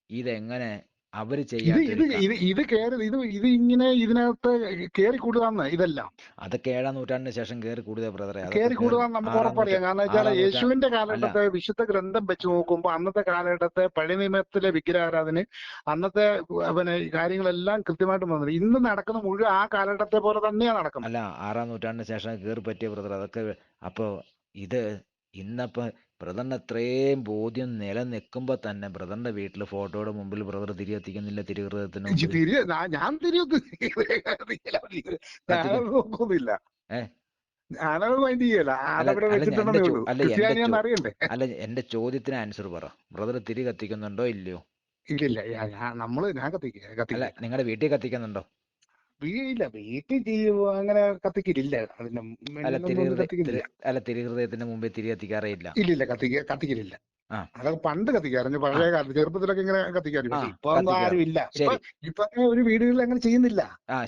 Speaker 1: ഇതെങ്ങനെ അവര്
Speaker 2: ഇത് ഇത്
Speaker 1: ചെയ്യാത്തൊരു
Speaker 2: ഇത് ഇത് കേറി ഇത് ഇങ്ങനെ ഇതിനകത്ത് കേറി കൂടുകയെന്ന് ഇതെല്ലാം
Speaker 1: അതൊക്കെ 7-ാം നൂറ്റാണ്ടിന് ശേഷം കയറി കൂടുതൽ ബ്രദറെ. അതൊക്കെ
Speaker 2: കയറി കൂടുകയെന്ന് നമുക്ക്
Speaker 1: 6-ാം
Speaker 2: ഉറപ്പറിയാം. കാരണം വെച്ചാൽ
Speaker 1: 6-ാം നൂറ്റാണ്ട്
Speaker 2: യേശുവിന്റെ
Speaker 1: അല്ല
Speaker 2: കാലഘട്ടത്തെ വിശുദ്ധ ഗ്രന്ഥം വെച്ച് നോക്കുമ്പോൾ അന്നത്തെ കാലഘട്ടത്തെ പഴയ നിയമത്തിലെ വിഗ്രഹാരാധന, അന്നത്തെ പിന്നെ ഈ കാര്യങ്ങളെല്ലാം കൃത്യമായിട്ട് വന്നത് ഇന്ന് നടക്കുന്ന മുഴുവൻ ആ കാലഘട്ടത്തെ പോലെ തന്നെയാണ് നടക്കുന്നത്.
Speaker 1: അല്ല 6-ാം നൂറ്റാണ്ടിന് ശേഷം കയറി പറ്റിയ ബ്രദർ. അതൊക്കെ അപ്പോൾ ഇത് ഇന്നപ്പോൾ ബ്രദറിന് അത്രയും ബോധ്യം നിലനിൽക്കുമ്പോൾ തന്നെ ബ്രദറിന്റെ വീട്ടിൽ ഫോട്ടോയുടെ മുമ്പിൽ ബ്രദർ തിരി കത്തിക്കുന്നില്ല? തിരുഹൃദയത്തിന് മുമ്പിൽ
Speaker 2: ഞാൻ തിരിയൊന്നും
Speaker 1: കത്തിക്കും.
Speaker 2: ഞാനത് നോക്കൊന്നുമില്ല.
Speaker 1: ഏ
Speaker 2: ഞാനത് മൈൻഡ് ചെയ്യല.
Speaker 1: അല്ല
Speaker 2: അതവിടെ
Speaker 1: അല്ല
Speaker 2: വെച്ചിട്ടുണ്ടെന്നേ ഉള്ളൂ. ക്രിസ്ത്യാനിയാന്ന് അറിയണ്ടേ.
Speaker 1: അല്ല എൻ്റെ ചോദ്യത്തിന് ആൻസർ പറ. ബ്രദർ തിരി കത്തിക്കുന്നുണ്ടോ ഇല്ലയോ?
Speaker 2: ഇല്ലില്ല, ഞാൻ
Speaker 1: അല്ല
Speaker 2: കത്തിക്കില്ല.
Speaker 1: നിങ്ങളുടെ വീട്ടിൽ കത്തിക്കുന്നുണ്ടോ?
Speaker 2: ഇല്ല, വീട്ടിൽ അങ്ങനെ കത്തിക്കലില്ല. അതിന്റെ
Speaker 1: അല്ല
Speaker 2: മുന്നിലൊന്നും കത്തിക്കുന്നില്ല.
Speaker 1: തിരുഹൃദയത്തിന്റെ മുമ്പിൽ തിരി കത്തിക്കാറേ ഇല്ല.
Speaker 2: ഇല്ലില്ല, കത്തിക്കലില്ല.
Speaker 1: ആ
Speaker 2: അതൊക്കെ പണ്ട് കത്തിക്കാറുണ്ട്,
Speaker 1: ആ
Speaker 2: പഴയ കാലത്ത് ചെറുപ്പത്തിലൊക്കെ ഇങ്ങനെ കത്തിക്കാറ്.
Speaker 1: ആ
Speaker 2: പക്ഷെ ഇപ്പൊ ഒന്നും ആരും
Speaker 1: കത്തിക്കാറ്.
Speaker 2: ഇല്ല. ഇപ്പൊ
Speaker 1: ശരി.
Speaker 2: ഇപ്പൊ അങ്ങനെ ഒരു വീടുകളിൽ അങ്ങനെ ചെയ്യുന്നില്ല.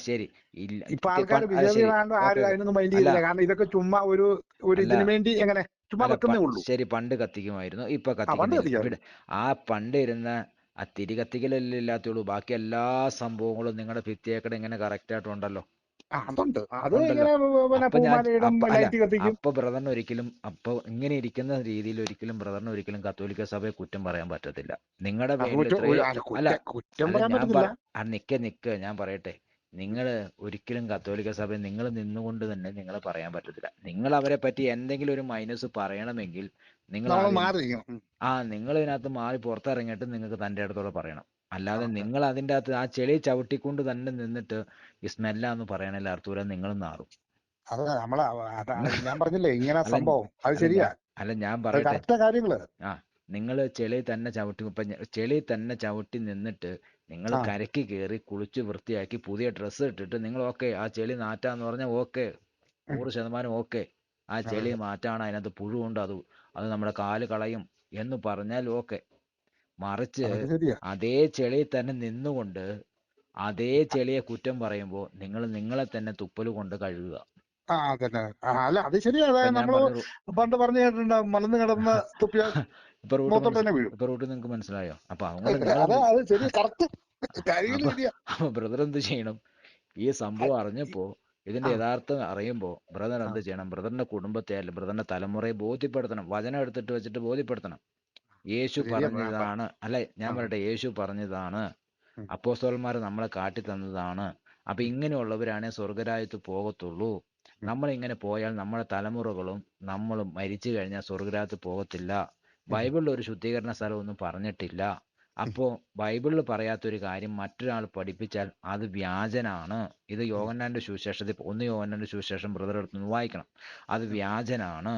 Speaker 1: ശരി. ഇല്ല
Speaker 2: ഇപ്പൊ ആൾക്കാർ
Speaker 1: അല്ല ശരി.
Speaker 2: വിശ്വാസികളാണ്ട്
Speaker 1: ഓക്കെ
Speaker 2: ആരും
Speaker 1: ഓക്കെ.
Speaker 2: അതിനൊന്നും മൈൻഡ്
Speaker 1: അല്ല
Speaker 2: ചെയ്യുന്നില്ല. കാരണം ഇതൊക്കെ ചുമ്മാ ഒരു
Speaker 1: അല്ല
Speaker 2: ഇതിനു വേണ്ടി എങ്ങനെ ചുമ്മാ
Speaker 1: അല്ല
Speaker 2: വെക്കുന്നേ ഉള്ളൂ.
Speaker 1: ശരി, പണ്ട് കത്തിക്കുമായിരുന്നു, ഇപ്പൊ
Speaker 2: പണ്ട്
Speaker 1: കത്തിക്കുന്നില്ല. ഇവിടെ
Speaker 2: കത്തിക്കാറുണ്ട്.
Speaker 1: ആ പണ്ട് ഇരുന്ന ആ തിരി കത്തിക്കലല്ലേ ഇല്ലാത്തുള്ളൂ. ബാക്കി എല്ലാ സംഭവങ്ങളും നിങ്ങളുടെ ഭിത്തിയേക്കടെ ഇങ്ങനെ കറക്റ്റായിട്ടുണ്ടല്ലോ.
Speaker 2: അതുണ്ട്. അത്
Speaker 1: ഉണ്ടല്ലോ.
Speaker 2: ഇങ്ങനെ പിന്നെ
Speaker 1: അപ്പൊ ഞാൻ
Speaker 2: പൂമാലയിടും,
Speaker 1: അല്ല
Speaker 2: ലൈറ്റ് കത്തിക്കും.
Speaker 1: അപ്പൊ ബ്രദറിന് ഒരിക്കലും അപ്പൊ ഇങ്ങനെ ഇരിക്കുന്ന രീതിയിൽ ഒരിക്കലും ബ്രദറിന് ഒരിക്കലും കത്തോലിക്ക സഭയെ കുറ്റം പറയാൻ പറ്റത്തില്ല. നിങ്ങളുടെ
Speaker 2: അത്
Speaker 1: പേരിൽ ഇത്രയോ അല്ല
Speaker 2: കുറ്റം
Speaker 1: അല്ല
Speaker 2: പറയാൻ
Speaker 1: ഞാൻ
Speaker 2: പറ്റത്തില്ല.
Speaker 1: നിക്ക് ഞാൻ പറയട്ടെ. നിങ്ങൾ ഒരിക്കലും കത്തോലിക്ക സഭയിൽ നിങ്ങൾ നിന്നുകൊണ്ട് തന്നെ നിങ്ങൾ പറയാൻ പറ്റത്തില്ല. നിങ്ങൾ അവരെ പറ്റി എന്തെങ്കിലും ഒരു മൈനസ് പറയണമെങ്കിൽ നിങ്ങൾ
Speaker 2: നമ്മൾ
Speaker 1: ആദ്യം
Speaker 2: മാറി നിൽക്കണം.
Speaker 1: നിങ്ങൾ ഇതിനകത്ത് മാറി പുറത്തിറങ്ങിയിട്ട് നിങ്ങൾക്ക് തൻ്റെ അടുത്തോടെ പറയണം. അല്ലാതെ
Speaker 2: അതെ
Speaker 1: നിങ്ങൾ അതിൻ്റെ അകത്ത് ആ ചെളി ചവിട്ടിക്കൊണ്ട് തന്നെ നിന്നിട്ട് ഈ സ്മെല്ലാന്ന് പറയണതിൽ അർത്ഥമില്ല. നിങ്ങളും നാറും.
Speaker 2: അതെ. ഞാൻ പറഞ്ഞില്ലേ ഇങ്ങനെ
Speaker 1: അല്ല
Speaker 2: സംഭവം. അത്
Speaker 1: അല്ല
Speaker 2: ശരിയാ.
Speaker 1: ഞാൻ
Speaker 2: അത്
Speaker 1: പറയട്ടെ.
Speaker 2: കറക്റ്റാ കാര്യങ്ങള്.
Speaker 1: ആ നിങ്ങൾ ചെളി തന്നെ ചവിട്ടി ചെളി തന്നെ ചവിട്ടി നിന്നിട്ട് നിങ്ങൾ
Speaker 2: ആ
Speaker 1: കരയ്ക്ക് കയറി കുളിച്ച് വൃത്തിയാക്കി പുതിയ ഡ്രസ്സ് ഇട്ടിട്ട് നിങ്ങൾ ഓക്കെ ആ ചെളി മാറ്റാന്ന് പറഞ്ഞാൽ ഓക്കെ,
Speaker 2: ഉം.
Speaker 1: 100% ഓക്കെ. ആ
Speaker 2: അതെ
Speaker 1: ചെളി
Speaker 2: അതെ.
Speaker 1: മാറ്റാണ്, അതിനകത്ത് പുഴുണ്ട്, അത് നമ്മുടെ കാല് കളയും എന്ന് പറഞ്ഞാൽ ഓക്കെ. മറിച്ച്
Speaker 2: അതൊക്കെ ശരിയാ.
Speaker 1: അതേ ചെളി തന്നെ നിന്നുകൊണ്ട് അതേ ചെളിയെ കുറ്റം പറയുമ്പോൾ നിങ്ങൾ നിങ്ങളെ തന്നെ തുപ്പൽ കൊണ്ട് കഴുകുക.
Speaker 2: അതന്നെ. അല്ല, അത് ശരിയാ.
Speaker 1: ഇപ്പൊ
Speaker 2: അതായത്
Speaker 1: ഞാൻ
Speaker 2: നമ്മള്
Speaker 1: പറഞ്ഞ
Speaker 2: പണ്ട് പറഞ്ഞു കേട്ടിട്ടുണ്ട്, മലന്ന് കിടന്ന് തുപ്പിയാൽ മുഖത്തോട്ട് തന്നെ വീഴും.
Speaker 1: ഇപ്പൊ റൂട്ട് നിങ്ങൾക്ക് മനസ്സിലായോ? അപ്പൊ അതുകൊണ്ട് നിങ്ങൾ
Speaker 2: അത് ശരി, കറക്റ്റ് കാര്യങ്ങൾ
Speaker 1: അപ്പൊ
Speaker 2: ശരിയാ.
Speaker 1: അപ്പൊ ബ്രദർ എന്ത് ചെയ്യണം? ഈ സംഭവം അറിഞ്ഞപ്പോ ഇതിന്റെ
Speaker 2: ആ
Speaker 1: യഥാർത്ഥം അറിയുമ്പോൾ ബ്രദർ
Speaker 2: ആ
Speaker 1: എന്ത് ചെയ്യണം? ബ്രദറിന്റെ കുടുംബത്തെ അല്ല ബ്രദറിന്റെ തലമുറയെ ബോധ്യപ്പെടുത്തണം. വചനം എടുത്തിട്ട് വെച്ചിട്ട് ബോധ്യപ്പെടുത്തണം. യേശു
Speaker 2: ശരിയാ.
Speaker 1: പറഞ്ഞതാണ്. അല്ല ഞാൻ
Speaker 2: ആ
Speaker 1: പറയട്ടെ, യേശു പറഞ്ഞതാണ്.
Speaker 2: ഉം,
Speaker 1: അപ്പോസ്തലന്മാർ നമ്മളെ കാട്ടി തന്നതാണ്. അപ്പൊ
Speaker 2: ഉം,
Speaker 1: ഇങ്ങനെയുള്ളവരാണെ സ്വർഗരാജ്യത്ത് പോകത്തുള്ളൂ.
Speaker 2: ഉം,
Speaker 1: നമ്മൾ ഇങ്ങനെ പോയാൽ നമ്മുടെ തലമുറകളും നമ്മളും മരിച്ചു കഴിഞ്ഞാൽ സ്വർഗരാജ്യത്ത് പോകത്തില്ല.
Speaker 2: ഉം,
Speaker 1: ബൈബിളിൽ ഒരു ശുദ്ധീകരണ സ്ഥലമൊന്നും പറഞ്ഞിട്ടില്ല.
Speaker 2: ഉം,
Speaker 1: അപ്പോൾ ബൈബിളിൽ പറയാത്തൊരു കാര്യം മറ്റൊരാൾ പഠിപ്പിച്ചാൽ അത് വ്യാജനാണ്. ഇത്
Speaker 2: ഉം,
Speaker 1: യോഹന്നാന്റെ സുവിശേഷത്തിൽ 1 യോഹന്നാന്റെ സുവിശേഷം ബ്രദർ എടുത്തൊന്ന് വായിക്കണം. അത്
Speaker 2: ഉം,
Speaker 1: വ്യാജനാണ്.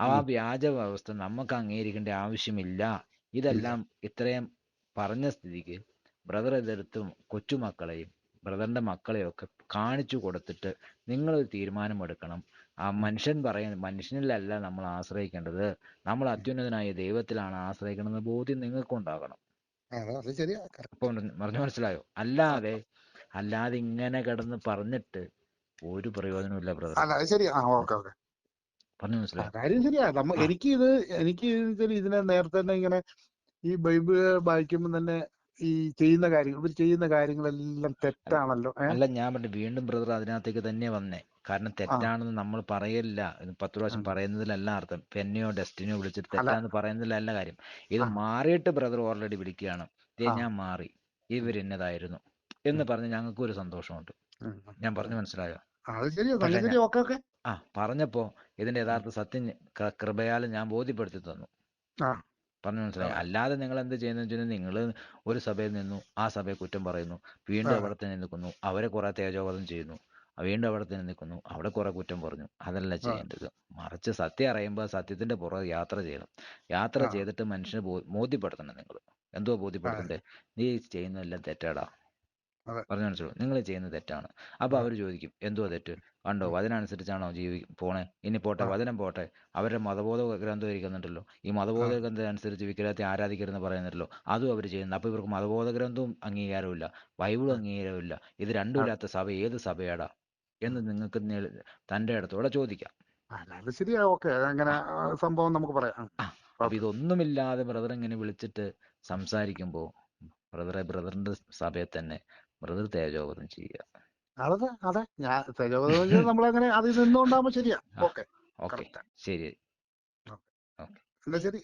Speaker 1: ആ
Speaker 2: ഉം.
Speaker 1: വ്യാജ വ്യവസ്ഥ നമുക്ക് അംഗീകരിക്കേണ്ട ആവശ്യമില്ല.
Speaker 2: ഇല്ല.
Speaker 1: ഇതെല്ലാം ഇത്രയും പറഞ്ഞ സ്ഥിതിക്ക് ബ്രദർ ഇതെടുത്തും കൊച്ചുമക്കളെയും ബ്രദറിന്റെ മക്കളെയൊക്കെ കാണിച്ചു കൊടുത്തിട്ട് നിങ്ങളൊരു തീരുമാനമെടുക്കണം. ആ
Speaker 2: ഉം.
Speaker 1: മനുഷ്യനിലല്ല നമ്മൾ ആശ്രയിക്കേണ്ടത്, നമ്മൾ അത്യുന്നതനായ ദൈവത്തിലാണ് ആശ്രയിക്കേണ്ടത് ബോധ്യം നിങ്ങൾക്കുണ്ടാകണം.
Speaker 2: അത് ശരിയാ.
Speaker 1: അപ്പൊ
Speaker 2: കറക്റ്റ്.
Speaker 1: പറഞ്ഞു മനസ്സിലായോ? അല്ലാതെ ഇങ്ങനെ കിടന്ന് പറഞ്ഞിട്ട് ഒരു പ്രയോജനമില്ല ബ്രദറെ.
Speaker 2: അല്ല, അത് ശരിയാ. Okay okay.
Speaker 1: പറഞ്ഞു മനസ്സിലായോ?
Speaker 2: കാര്യം ശരിയാ.
Speaker 1: ആ
Speaker 2: എനിക്ക് ഇതിനെ നേരത്തെ തന്നെ ഇങ്ങനെ ഈ ബൈബിള് വായിക്കുമ്പോൾ തന്നെ ഈ ചെയ്യുന്ന കാര്യങ്ങൾ ഇവർ ചെയ്യുന്ന കാര്യങ്ങളെല്ലാം തെറ്റാണല്ലോ.
Speaker 1: അല്ല ഞാൻ പറഞ്ഞു വീണ്ടും ബ്രദർ അതിനകത്തേക്ക് തന്നെ വന്നേ. കാരണം
Speaker 2: ആ
Speaker 1: തെറ്റാണെന്ന് നമ്മൾ പറയില്ല. ഇത് 10 പ്രാവശ്യം
Speaker 2: ഉം.
Speaker 1: പറയുന്നതിലല്ല അർത്ഥം. പെന്നെയോ ഡെസ്റ്റിനിയോ വിളിച്ചിട്ട്
Speaker 2: അല്ല
Speaker 1: തെറ്റാന്ന് പറയുന്നതിലല്ല കാര്യം. ഇത്
Speaker 2: ആ
Speaker 1: മാറിയിട്ട് ബ്രദർ ഓൾറെഡി വിളിക്കുകയാണ്. ദേ
Speaker 2: ആ
Speaker 1: ഞാൻ മാറി,
Speaker 2: ഉം,
Speaker 1: ഇവരിന്നതായിരുന്നു
Speaker 2: ഉം,
Speaker 1: എന്ന് പറഞ്ഞ് ഞങ്ങൾക്കും ഒരു സന്തോഷമുണ്ട്.
Speaker 2: ഉം,
Speaker 1: ഞാൻ
Speaker 2: അതെ.
Speaker 1: പറഞ്ഞു മനസ്സിലായോ?
Speaker 2: അത് ശരിയാ,
Speaker 1: പക്ഷെ
Speaker 2: സംഗതി ശരിയാ, ഓക്കെ ഓക്കെ.
Speaker 1: പറഞ്ഞപ്പോ ഇതിന്റെ
Speaker 2: ഉം.
Speaker 1: യഥാർത്ഥ സത്യം കൃപയാൽ ഞാൻ ബോധ്യപ്പെടുത്തി തന്നു.
Speaker 2: ആ
Speaker 1: പറഞ്ഞു മനസ്സിലായി.
Speaker 2: അതെ.
Speaker 1: അല്ലാതെ നിങ്ങൾ എന്ത് ചെയ്യുന്നു വെച്ചാൽ നിങ്ങൾ ഒരു സഭയിൽ നിന്നു ആ സഭയെ കുറ്റം പറയുന്നു, വീണ്ടും
Speaker 2: ആ
Speaker 1: അവിടെ തന്നെ നിൽക്കുന്നു, അവരെ കുറെ തേജോവധം ചെയ്യുന്നു, വീണ്ടും അവിടെ തന്നെ നിൽക്കുന്നു, അവിടെ കുറെ കുറ്റം പറഞ്ഞു. അതല്ല
Speaker 2: ആ
Speaker 1: ചെയ്യേണ്ടത്. മറിച്ച് സത്യം അറിയുമ്പോൾ സത്യത്തിന്റെ പുറകെ യാത്ര ചെയ്യണം. യാത്ര
Speaker 2: ആ
Speaker 1: ചെയ്തിട്ട് മനുഷ്യനെ ബോധ്യപ്പെടുത്തണം. നിങ്ങൾ എന്തോ
Speaker 2: അതെ
Speaker 1: ബോധ്യപ്പെടുത്തണ്ടേ? നീ ചെയ്യുന്നതെല്ലാം തെറ്റാടാ.
Speaker 2: അതെ
Speaker 1: പറഞ്ഞു മനസ്സിലാവും. നിങ്ങൾ ചെയ്യുന്നത് തെറ്റാണ്. അപ്പോൾ
Speaker 2: അതെ.
Speaker 1: അവർ ചോദിക്കും എന്തുവാ തെറ്റ്? കണ്ടോ
Speaker 2: ഉം.
Speaker 1: അതിനനുസരിച്ചാണോ പോണേ? ഇനി പോട്ടെ,
Speaker 2: ആ
Speaker 1: വചനം പോട്ടെ, അവരുടെ മതബോധ ഗ്രന്ഥം ഇരിക്കുന്നുണ്ടല്ലോ. ഈ
Speaker 2: ആ
Speaker 1: മതബോധ ഗ്രന്ഥം അനുസരിച്ച് വിഗ്രഹത്തെ ആരാധിക്കരുതെന്ന് പറയുന്നുണ്ടല്ലോ. അതും അവർ ചെയ്യുന്നു. അപ്പോൾ ഇവർക്ക് മതബോധ ഗ്രന്ഥവും അംഗീകാരമില്ല, ബൈബിളും
Speaker 2: ആ
Speaker 1: അംഗീകാരമില്ല. ഇത് രണ്ടും
Speaker 2: ആ.
Speaker 1: ഇല്ലാത്ത സഭ ഏത് സഭയാടാ
Speaker 2: ഉം.
Speaker 1: എന്ന് നിങ്ങൾക്ക് തൻ്റെ ഇടത്തോടെ ചോദിക്കാം.
Speaker 2: അല്ല അത് ശരിയാ, ഓക്കെ. അങ്ങനെ
Speaker 1: ആ
Speaker 2: സംഭവം നമുക്ക് പറയാം.
Speaker 1: ആ അപ്പോൾ
Speaker 2: ഓക്കെ.
Speaker 1: ഇതൊന്നുമില്ലാതെ ബ്രദർ ഇങ്ങനെ വിളിച്ചിട്ട് സംസാരിക്കുമ്പോൾ ബ്രദറിന്റെ സഭയെ തന്നെ ബ്രദർ തേജോവധം ചെയ്യുക.
Speaker 2: അതെ അതെ. ഞാൻ തെളിവ് നമ്മളങ്ങനെ അതിൽ നിന്നുകൊണ്ടാകുമ്പോ ശരിയാ.
Speaker 1: ആ
Speaker 2: ഓക്കെ.
Speaker 1: Okay
Speaker 2: correct.
Speaker 1: ശരി.
Speaker 2: ഓക്കെ.
Speaker 1: ഓക്കെ.
Speaker 2: എന്നാ ശരി.